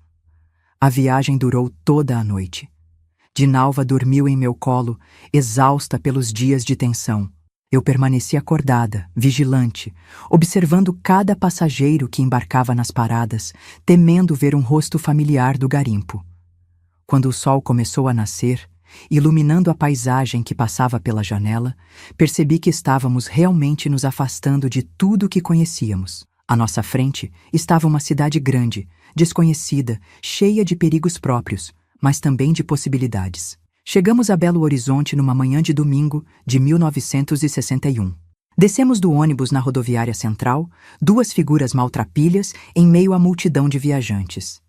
A viagem durou toda a noite. Dinalva dormiu em meu colo, exausta pelos dias de tensão. Eu permaneci acordada, vigilante, observando cada passageiro que embarcava nas paradas, temendo ver um rosto familiar do garimpo. Quando o sol começou a nascer, iluminando a paisagem que passava pela janela, percebi que estávamos realmente nos afastando de tudo que conhecíamos. À nossa frente estava uma cidade grande, desconhecida, cheia de perigos próprios, mas também de possibilidades. Chegamos a Belo Horizonte numa manhã de domingo de 1961. Descemos do ônibus na rodoviária central, 2 figuras maltrapilhas em meio à multidão de viajantes.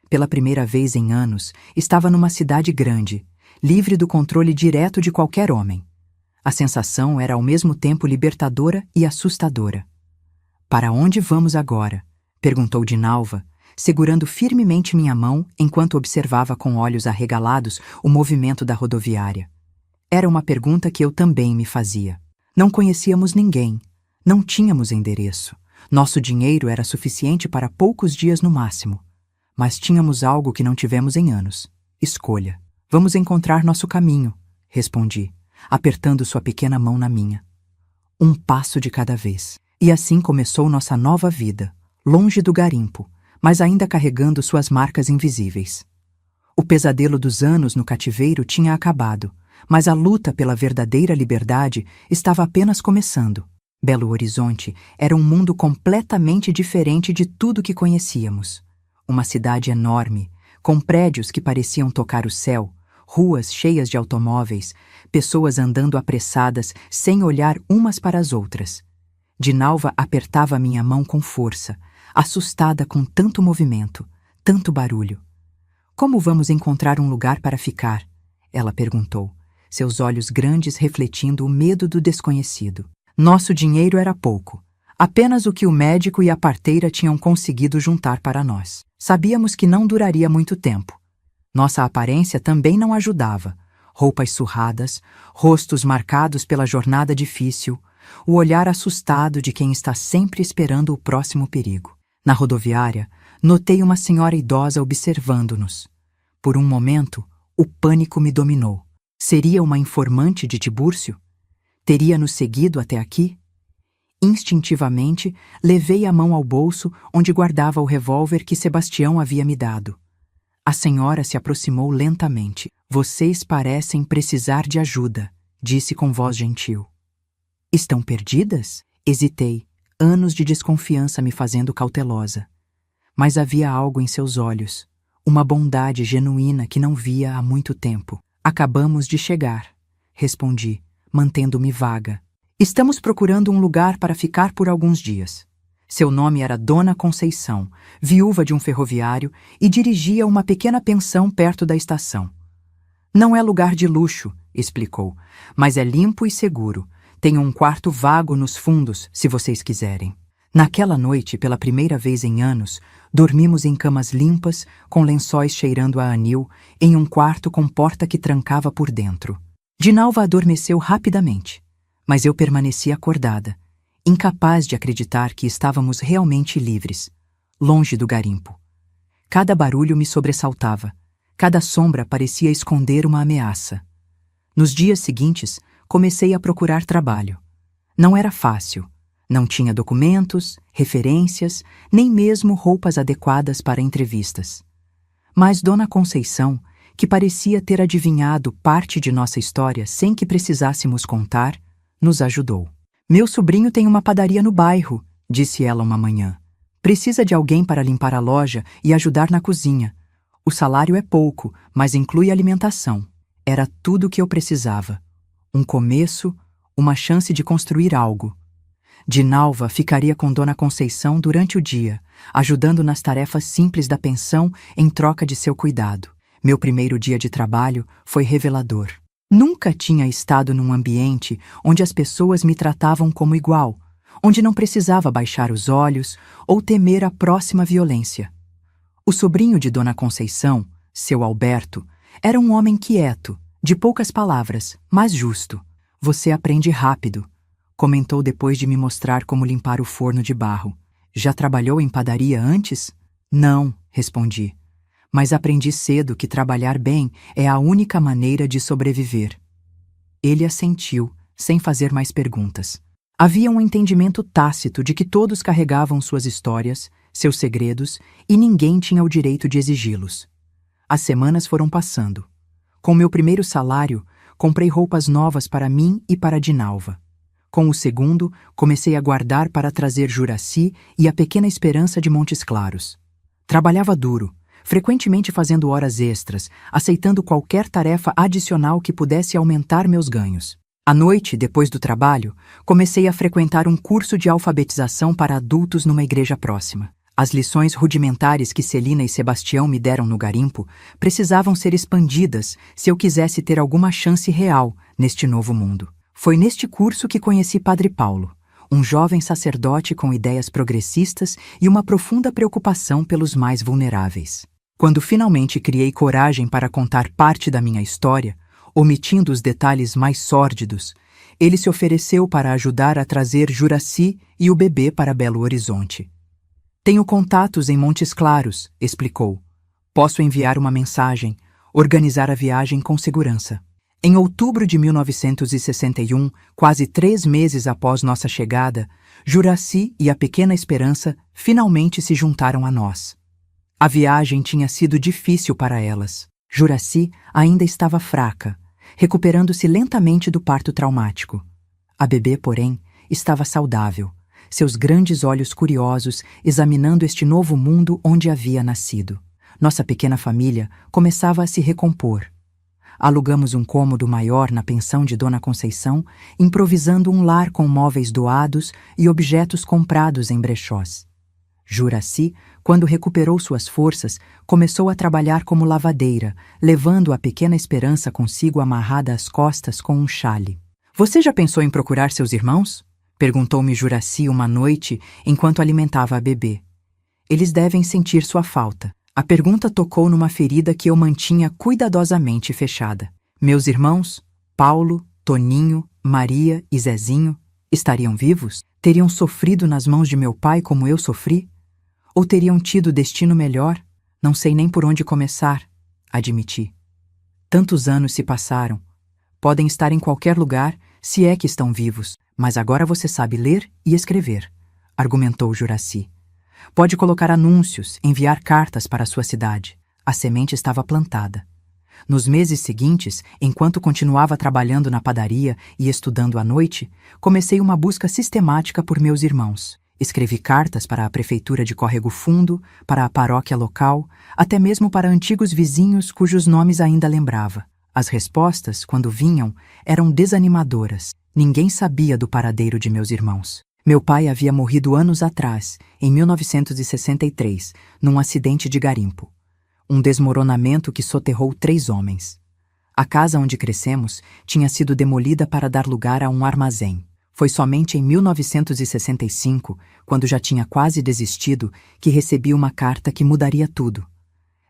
Pela primeira vez em anos, estava numa cidade grande, livre do controle direto de qualquer homem. A sensação era ao mesmo tempo libertadora e assustadora. "Para onde vamos agora?" perguntou Dinalva, segurando firmemente minha mão enquanto observava com olhos arregalados o movimento da rodoviária. Era uma pergunta que eu também me fazia. Não conhecíamos ninguém, não tínhamos endereço. Nosso dinheiro era suficiente para poucos dias no máximo. Mas tínhamos algo que não tivemos em anos: escolha. "Vamos encontrar nosso caminho", respondi, apertando sua pequena mão na minha. Um passo de cada vez. E assim começou nossa nova vida, longe do garimpo, mas ainda carregando suas marcas invisíveis. O pesadelo dos anos no cativeiro tinha acabado, mas a luta pela verdadeira liberdade estava apenas começando. Belo Horizonte era um mundo completamente diferente de tudo que conhecíamos. Uma cidade enorme, com prédios que pareciam tocar o céu, ruas cheias de automóveis, pessoas andando apressadas sem olhar umas para as outras. Dinalva apertava minha mão com força, assustada com tanto movimento, tanto barulho. "Como vamos encontrar um lugar para ficar?" ela perguntou, seus olhos grandes refletindo o medo do desconhecido. Nosso dinheiro era pouco, apenas o que o médico e a parteira tinham conseguido juntar para nós. Sabíamos que não duraria muito tempo. Nossa aparência também não ajudava. Roupas surradas, rostos marcados pela jornada difícil, o olhar assustado de quem está sempre esperando o próximo perigo. Na rodoviária, notei uma senhora idosa observando-nos. Por um momento, o pânico me dominou. Seria uma informante de Tibúrcio? Teria nos seguido até aqui? Instintivamente, levei a mão ao bolso onde guardava o revólver que Sebastião havia me dado. A senhora se aproximou lentamente. "Vocês parecem precisar de ajuda", disse com voz gentil. "Estão perdidas?" Hesitei, anos de desconfiança me fazendo cautelosa. Mas havia algo em seus olhos, uma bondade genuína que não via há muito tempo. "Acabamos de chegar", respondi, mantendo-me vaga. "Estamos procurando um lugar para ficar por alguns dias." Seu nome era Dona Conceição, viúva de um ferroviário, e dirigia uma pequena pensão perto da estação. "Não é lugar de luxo", explicou, "mas é limpo e seguro. Tenho um quarto vago nos fundos, se vocês quiserem." Naquela noite, pela primeira vez em anos, dormimos em camas limpas, com lençóis cheirando a anil, em um quarto com porta que trancava por dentro. Dinalva adormeceu rapidamente, mas eu permaneci acordada, incapaz de acreditar que estávamos realmente livres, longe do garimpo. Cada barulho me sobressaltava, cada sombra parecia esconder uma ameaça. Nos dias seguintes, comecei a procurar trabalho. Não era fácil. Não tinha documentos, referências, nem mesmo roupas adequadas para entrevistas. Mas Dona Conceição, que parecia ter adivinhado parte de nossa história sem que precisássemos contar, nos ajudou. "Meu sobrinho tem uma padaria no bairro", disse ela uma manhã. "Precisa de alguém para limpar a loja e ajudar na cozinha. O salário é pouco, mas inclui alimentação." Era tudo o que eu precisava. Um começo, uma chance de construir algo. Dinalva ficaria com Dona Conceição durante o dia, ajudando nas tarefas simples da pensão em troca de seu cuidado. Meu primeiro dia de trabalho foi revelador. Nunca tinha estado num ambiente onde as pessoas me tratavam como igual, onde não precisava baixar os olhos ou temer a próxima violência. O sobrinho de Dona Conceição, seu Alberto, era um homem quieto, de poucas palavras, mas justo. "Você aprende rápido", comentou depois de me mostrar como limpar o forno de barro. "Já trabalhou em padaria antes?" "Não", respondi. "Mas aprendi cedo que trabalhar bem é a única maneira de sobreviver." Ele assentiu, sem fazer mais perguntas. Havia um entendimento tácito de que todos carregavam suas histórias, seus segredos, e ninguém tinha o direito de exigi-los. As semanas foram passando. Com meu primeiro salário, comprei roupas novas para mim e para Dinalva. Com o segundo, comecei a guardar para trazer Juraci e a pequena Esperança de Montes Claros. Trabalhava duro, frequentemente fazendo horas extras, aceitando qualquer tarefa adicional que pudesse aumentar meus ganhos. À noite, depois do trabalho, comecei a frequentar um curso de alfabetização para adultos numa igreja próxima. As lições rudimentares que Celina e Sebastião me deram no garimpo precisavam ser expandidas se eu quisesse ter alguma chance real neste novo mundo. Foi neste curso que conheci Padre Paulo, um jovem sacerdote com ideias progressistas e uma profunda preocupação pelos mais vulneráveis. Quando finalmente criei coragem para contar parte da minha história, omitindo os detalhes mais sórdidos, ele se ofereceu para ajudar a trazer Juraci e o bebê para Belo Horizonte. Tenho contatos em Montes Claros, explicou. Posso enviar uma mensagem, organizar a viagem com segurança. Em outubro de 1961, quase 3 meses após nossa chegada, Juraci e a Pequena Esperança finalmente se juntaram a nós. A viagem tinha sido difícil para elas. Juraci ainda estava fraca, recuperando-se lentamente do parto traumático. A bebê, porém, estava saudável, seus grandes olhos curiosos examinando este novo mundo onde havia nascido. Nossa pequena família começava a se recompor. Alugamos um cômodo maior na pensão de Dona Conceição, improvisando um lar com móveis doados e objetos comprados em brechós. Juraci, quando recuperou suas forças, começou a trabalhar como lavadeira, levando a Pequena Esperança consigo amarrada às costas com um chale. Você já pensou em procurar seus irmãos? Perguntou-me Juraci uma noite enquanto alimentava a bebê. Eles devem sentir sua falta. A pergunta tocou numa ferida que eu mantinha cuidadosamente fechada. Meus irmãos, Paulo, Toninho, Maria e Zezinho, estariam vivos? Teriam sofrido nas mãos de meu pai como eu sofri? Ou teriam tido destino melhor? Não sei nem por onde começar, admiti. Tantos anos se passaram. Podem estar em qualquer lugar, se é que estão vivos, mas agora você sabe ler e escrever, argumentou Juraci. Pode colocar anúncios, enviar cartas para a sua cidade. A semente estava plantada. Nos meses seguintes, enquanto continuava trabalhando na padaria e estudando à noite, comecei uma busca sistemática por meus irmãos. Escrevi cartas para a prefeitura de Córrego Fundo, para a paróquia local, até mesmo para antigos vizinhos cujos nomes ainda lembrava. As respostas, quando vinham, eram desanimadoras. Ninguém sabia do paradeiro de meus irmãos. Meu pai havia morrido anos atrás, em 1963, num acidente de garimpo. Um desmoronamento que soterrou 3 homens. A casa onde crescemos tinha sido demolida para dar lugar a um armazém. Foi somente em 1965, quando já tinha quase desistido, que recebi uma carta que mudaria tudo.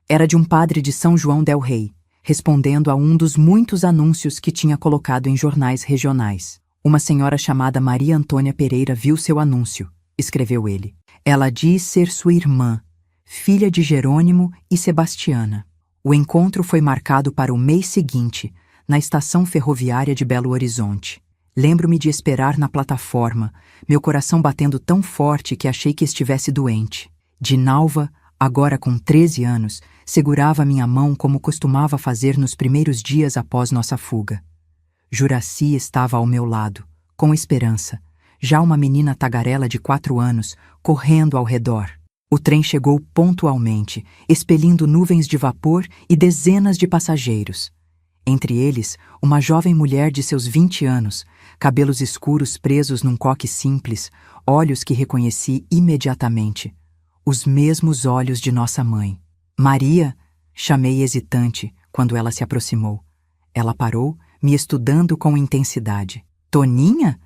Era de um padre de São João del Rei, respondendo a um dos muitos anúncios que tinha colocado em jornais regionais. Uma senhora chamada Maria Antônia Pereira viu seu anúncio, escreveu ele. Ela diz ser sua irmã, filha de Jerônimo e Sebastiana. O encontro foi marcado para o mês seguinte, na estação ferroviária de Belo Horizonte. Lembro-me de esperar na plataforma, meu coração batendo tão forte que achei que estivesse doente. Dinalva, agora com 13 anos, segurava minha mão como costumava fazer nos primeiros dias após nossa fuga. Juraci estava ao meu lado, com esperança, já uma menina tagarela de 4 anos, correndo ao redor. O trem chegou pontualmente, expelindo nuvens de vapor e dezenas de passageiros. Entre eles, uma jovem mulher de seus 20 anos, cabelos escuros presos num coque simples, olhos que reconheci imediatamente. Os mesmos olhos de nossa mãe. Maria, chamei hesitante quando ela se aproximou. Ela parou, me estudando com intensidade. Toninha?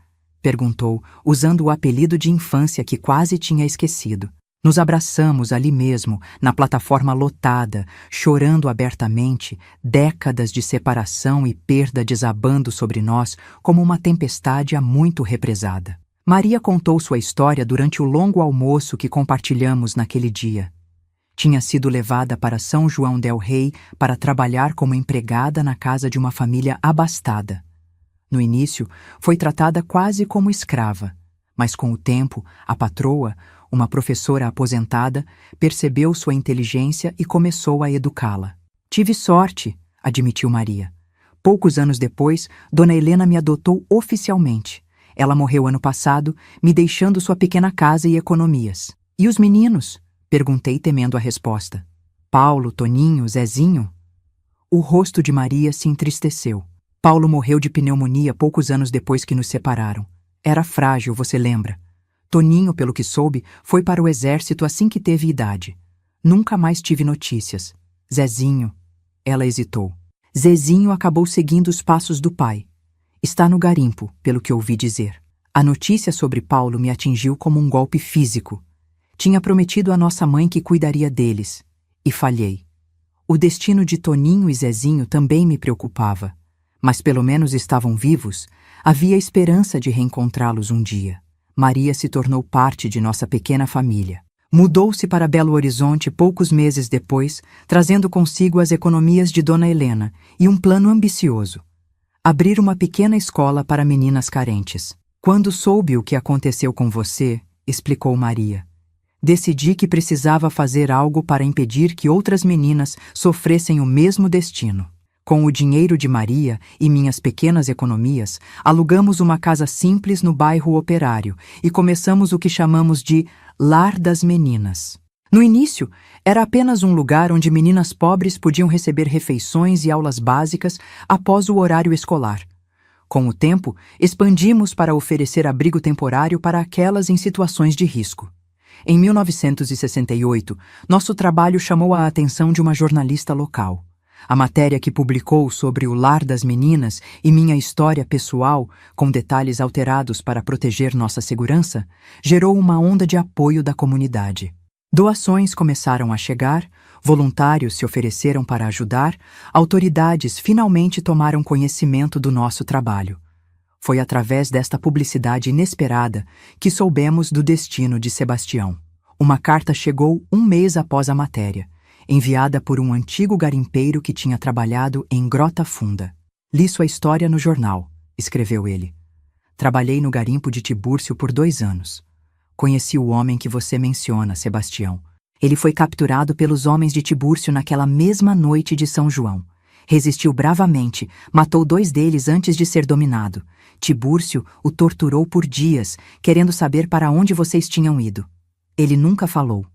Perguntou, usando o apelido de infância que quase tinha esquecido. Nos abraçamos ali mesmo, na plataforma lotada, chorando abertamente, décadas de separação e perda desabando sobre nós como uma tempestade há muito represada. Maria contou sua história durante o longo almoço que compartilhamos naquele dia. Tinha sido levada para São João del Rei para trabalhar como empregada na casa de uma família abastada. No início, foi tratada quase como escrava, mas com o tempo, a patroa, uma professora aposentada, percebeu sua inteligência e começou a educá-la. Tive sorte, admitiu Maria. Poucos anos depois, Dona Helena me adotou oficialmente. Ela morreu ano passado, me deixando sua pequena casa e economias. E os meninos? Perguntei temendo a resposta. Paulo, Toninho, Zezinho? O rosto de Maria se entristeceu. Paulo morreu de pneumonia poucos anos depois que nos separaram. Era frágil, você lembra? Toninho, pelo que soube, foi para o exército assim que teve idade. Nunca mais tive notícias. Zezinho... Ela hesitou. Zezinho acabou seguindo os passos do pai. Está no garimpo, pelo que ouvi dizer. A notícia sobre Paulo me atingiu como um golpe físico. Tinha prometido à nossa mãe que cuidaria deles. E falhei. O destino de Toninho e Zezinho também me preocupava. Mas pelo menos estavam vivos. Havia esperança de reencontrá-los um dia. Maria se tornou parte de nossa pequena família. Mudou-se para Belo Horizonte poucos meses depois, trazendo consigo as economias de Dona Helena e um plano ambicioso: abrir uma pequena escola para meninas carentes. Quando soube o que aconteceu com você, explicou Maria, decidi que precisava fazer algo para impedir que outras meninas sofressem o mesmo destino. Com o dinheiro de Maria e minhas pequenas economias, alugamos uma casa simples no bairro Operário e começamos o que chamamos de Lar das Meninas. No início, era apenas um lugar onde meninas pobres podiam receber refeições e aulas básicas após o horário escolar. Com o tempo, expandimos para oferecer abrigo temporário para aquelas em situações de risco. Em 1968, nosso trabalho chamou a atenção de uma jornalista local. A matéria que publicou sobre o Lar das Meninas e minha história pessoal, com detalhes alterados para proteger nossa segurança, gerou uma onda de apoio da comunidade. Doações começaram a chegar, voluntários se ofereceram para ajudar, autoridades finalmente tomaram conhecimento do nosso trabalho. Foi através desta publicidade inesperada que soubemos do destino de Sebastião. Uma carta chegou um mês após a matéria, enviada por um antigo garimpeiro que tinha trabalhado em Grota Funda. Li sua história no jornal, escreveu ele. Trabalhei no garimpo de Tibúrcio por 2 anos. Conheci o homem que você menciona, Sebastião. Ele foi capturado pelos homens de Tibúrcio naquela mesma noite de São João. Resistiu bravamente, matou 2 deles antes de ser dominado. Tibúrcio o torturou por dias, querendo saber para onde vocês tinham ido. Ele nunca falou.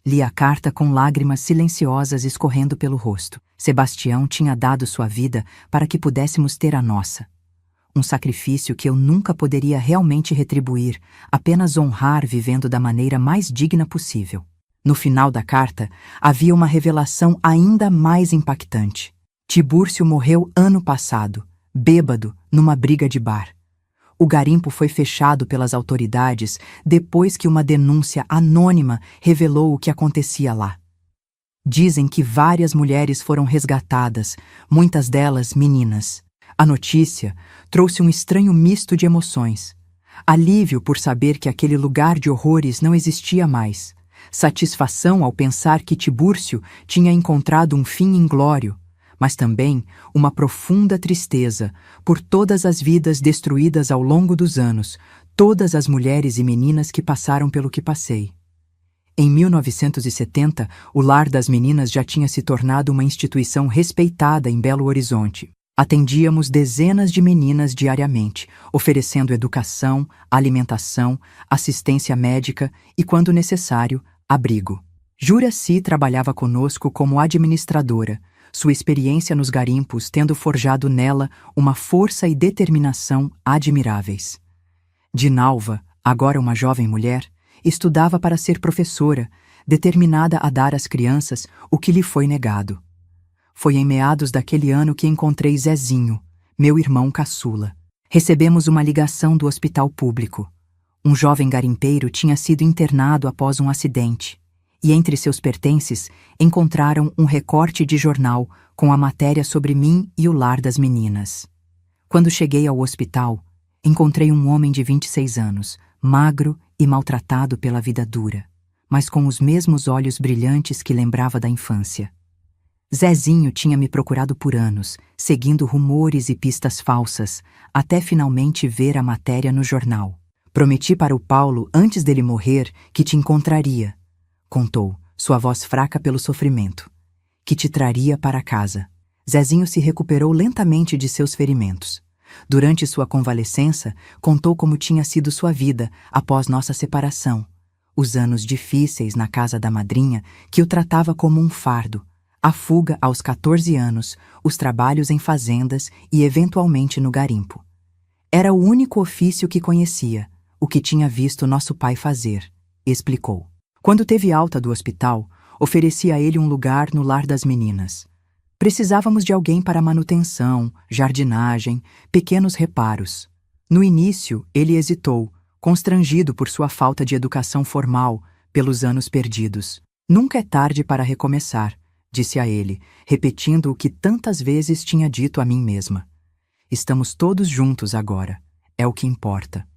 Li a carta com lágrimas silenciosas escorrendo pelo rosto. Sebastião tinha dado sua vida para que pudéssemos ter a nossa. Um sacrifício que eu nunca poderia realmente retribuir, apenas honrar vivendo da maneira mais digna possível. No final da carta, havia uma revelação ainda mais impactante. Tibúrcio morreu ano passado, bêbado, numa briga de bar. O garimpo foi fechado pelas autoridades depois que uma denúncia anônima revelou o que acontecia lá. Dizem que várias mulheres foram resgatadas, muitas delas meninas. A notícia trouxe um estranho misto de emoções. Alívio por saber que aquele lugar de horrores não existia mais. Satisfação ao pensar que Tibúrcio tinha encontrado um fim inglório, mas também uma profunda tristeza por todas as vidas destruídas ao longo dos anos, todas as mulheres e meninas que passaram pelo que passei. Em 1970, o Lar das Meninas já tinha se tornado uma instituição respeitada em Belo Horizonte. Atendíamos dezenas de meninas diariamente, oferecendo educação, alimentação, assistência médica e, quando necessário, abrigo. Juraci trabalhava conosco como administradora, sua experiência nos garimpos tendo forjado nela uma força e determinação admiráveis. Dinalva, agora uma jovem mulher, estudava para ser professora, determinada a dar às crianças o que lhe foi negado. Foi em meados daquele ano que encontrei Zezinho, meu irmão caçula. Recebemos uma ligação do hospital público. Um jovem garimpeiro tinha sido internado após um acidente, e entre seus pertences encontraram um recorte de jornal com a matéria sobre mim e o Lar das Meninas. Quando cheguei ao hospital, encontrei um homem de 26 anos, magro e maltratado pela vida dura, mas com os mesmos olhos brilhantes que lembrava da infância. Zezinho tinha me procurado por anos, seguindo rumores e pistas falsas, até finalmente ver a matéria no jornal. Prometi para o Paulo, antes dele morrer, que te encontraria, contou, sua voz fraca pelo sofrimento, que te traria para casa. Zezinho se recuperou lentamente de seus ferimentos. Durante sua convalescença, contou como tinha sido sua vida após nossa separação, os anos difíceis na casa da madrinha que o tratava como um fardo, a fuga aos 14 anos, os trabalhos em fazendas e eventualmente no garimpo. Era o único ofício que conhecia, o que tinha visto nosso pai fazer, explicou. Quando teve alta do hospital, ofereci a ele um lugar no lar das meninas. Precisávamos de alguém para manutenção, jardinagem, pequenos reparos. No início, ele hesitou, constrangido por sua falta de educação formal, pelos anos perdidos. Nunca é tarde para recomeçar, disse a ele, repetindo o que tantas vezes tinha dito a mim mesma. Estamos todos juntos agora. É o que importa.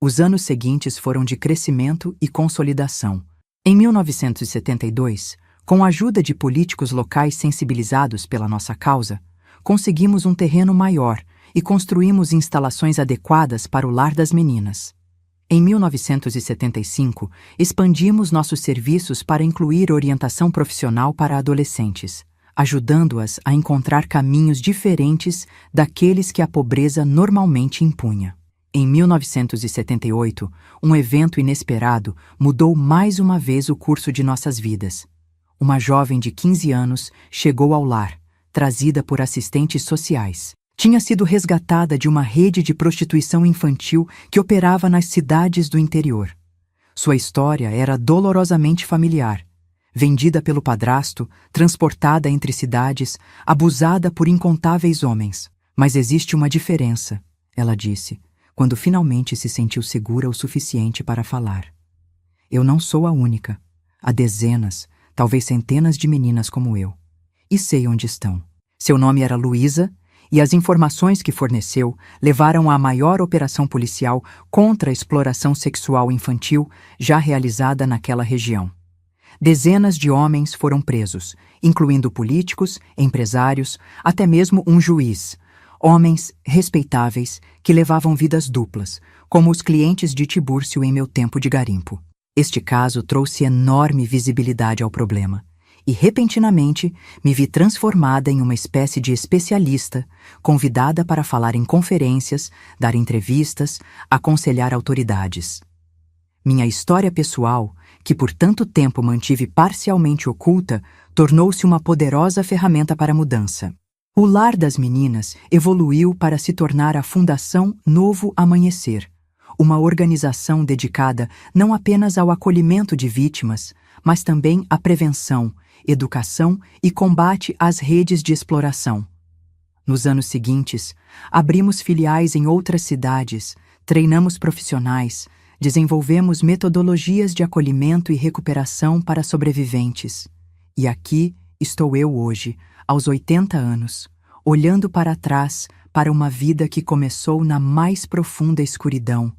Os anos seguintes foram de crescimento e consolidação. Em 1972, com a ajuda de políticos locais sensibilizados pela nossa causa, conseguimos um terreno maior e construímos instalações adequadas para o lar das meninas. Em 1975, expandimos nossos serviços para incluir orientação profissional para adolescentes, ajudando-as a encontrar caminhos diferentes daqueles que a pobreza normalmente impunha. Em 1978, um evento inesperado mudou mais uma vez o curso de nossas vidas. Uma jovem de 15 anos chegou ao lar, trazida por assistentes sociais. Tinha sido resgatada de uma rede de prostituição infantil que operava nas cidades do interior. Sua história era dolorosamente familiar. Vendida pelo padrasto, transportada entre cidades, abusada por incontáveis homens. Mas existe uma diferença, ela disse, quando finalmente se sentiu segura o suficiente para falar. Eu não sou a única. Há dezenas, talvez centenas de meninas como eu. E sei onde estão. Seu nome era Luísa, e as informações que forneceu levaram à maior operação policial contra a exploração sexual infantil já realizada naquela região. Dezenas de homens foram presos, incluindo políticos, empresários, até mesmo um juiz. Homens respeitáveis que levavam vidas duplas, como os clientes de Tibúrcio em meu tempo de garimpo. Este caso trouxe enorme visibilidade ao problema. E, repentinamente, me vi transformada em uma espécie de especialista, convidada para falar em conferências, dar entrevistas, aconselhar autoridades. Minha história pessoal, que por tanto tempo mantive parcialmente oculta, tornou-se uma poderosa ferramenta para a mudança. O Lar das Meninas evoluiu para se tornar a Fundação Novo Amanhecer, uma organização dedicada não apenas ao acolhimento de vítimas, mas também à prevenção, educação e combate às redes de exploração. Nos anos seguintes, abrimos filiais em outras cidades, treinamos profissionais, desenvolvemos metodologias de acolhimento e recuperação para sobreviventes. E aqui estou eu hoje, aos 80 anos, olhando para trás para uma vida que começou na mais profunda escuridão,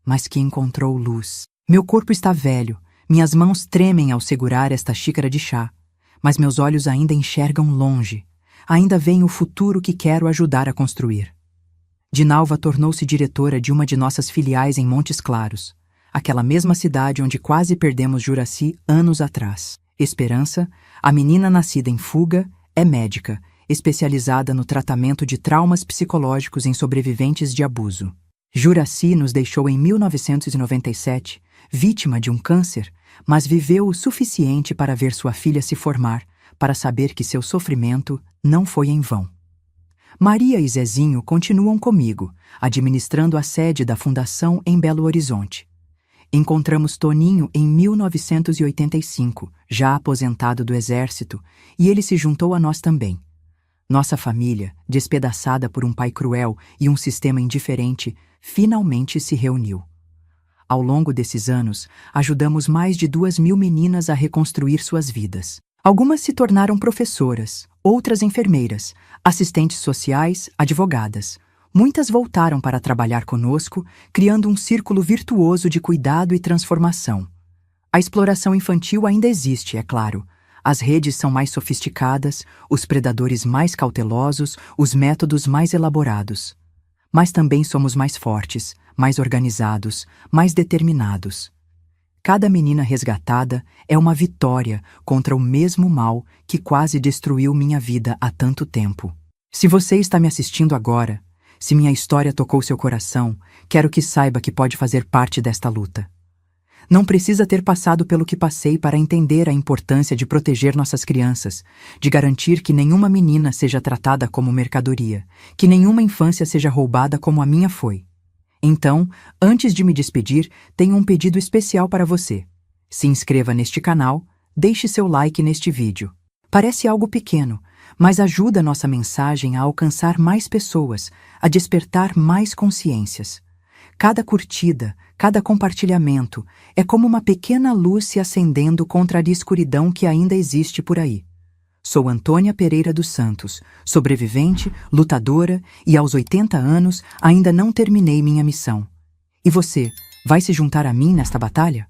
mas que encontrou luz. Meu corpo está velho, minhas mãos tremem ao segurar esta xícara de chá. Mas meus olhos ainda enxergam longe, ainda veem o futuro que quero ajudar a construir. Dinalva tornou-se diretora de uma de nossas filiais em Montes Claros, aquela mesma cidade onde quase perdemos Juraci anos atrás. Esperança, a menina nascida em fuga, é médica, especializada no tratamento de traumas psicológicos em sobreviventes de abuso. Juraci nos deixou em 1997, vítima de um câncer, mas viveu o suficiente para ver sua filha se formar, para saber que seu sofrimento não foi em vão. Maria e Zezinho continuam comigo, administrando a sede da Fundação em Belo Horizonte. Encontramos Toninho em 1985, já aposentado do Exército, e ele se juntou a nós também. Nossa família, despedaçada por um pai cruel e um sistema indiferente, finalmente se reuniu. Ao longo desses anos, ajudamos mais de 2.000 meninas a reconstruir suas vidas. Algumas se tornaram professoras, outras enfermeiras, assistentes sociais, advogadas. Muitas voltaram para trabalhar conosco, criando um círculo virtuoso de cuidado e transformação. A exploração infantil ainda existe, é claro. As redes são mais sofisticadas, os predadores mais cautelosos, os métodos mais elaborados. Mas também somos mais fortes, mais organizados, mais determinados. Cada menina resgatada é uma vitória contra o mesmo mal que quase destruiu minha vida há tanto tempo. Se você está me assistindo agora, se minha história tocou seu coração, quero que saiba que pode fazer parte desta luta. Não precisa ter passado pelo que passei para entender a importância de proteger nossas crianças, de garantir que nenhuma menina seja tratada como mercadoria, que nenhuma infância seja roubada como a minha foi. Então, antes de me despedir, tenho um pedido especial para você. Se inscreva neste canal, deixe seu like neste vídeo. Parece algo pequeno, mas ajuda nossa mensagem a alcançar mais pessoas, a despertar mais consciências. Cada curtida, cada compartilhamento é como uma pequena luz se acendendo contra a escuridão que ainda existe por aí. Sou Antônia Pereira dos Santos, sobrevivente, lutadora e aos 80 anos ainda não terminei minha missão. E você, vai se juntar a mim nesta batalha?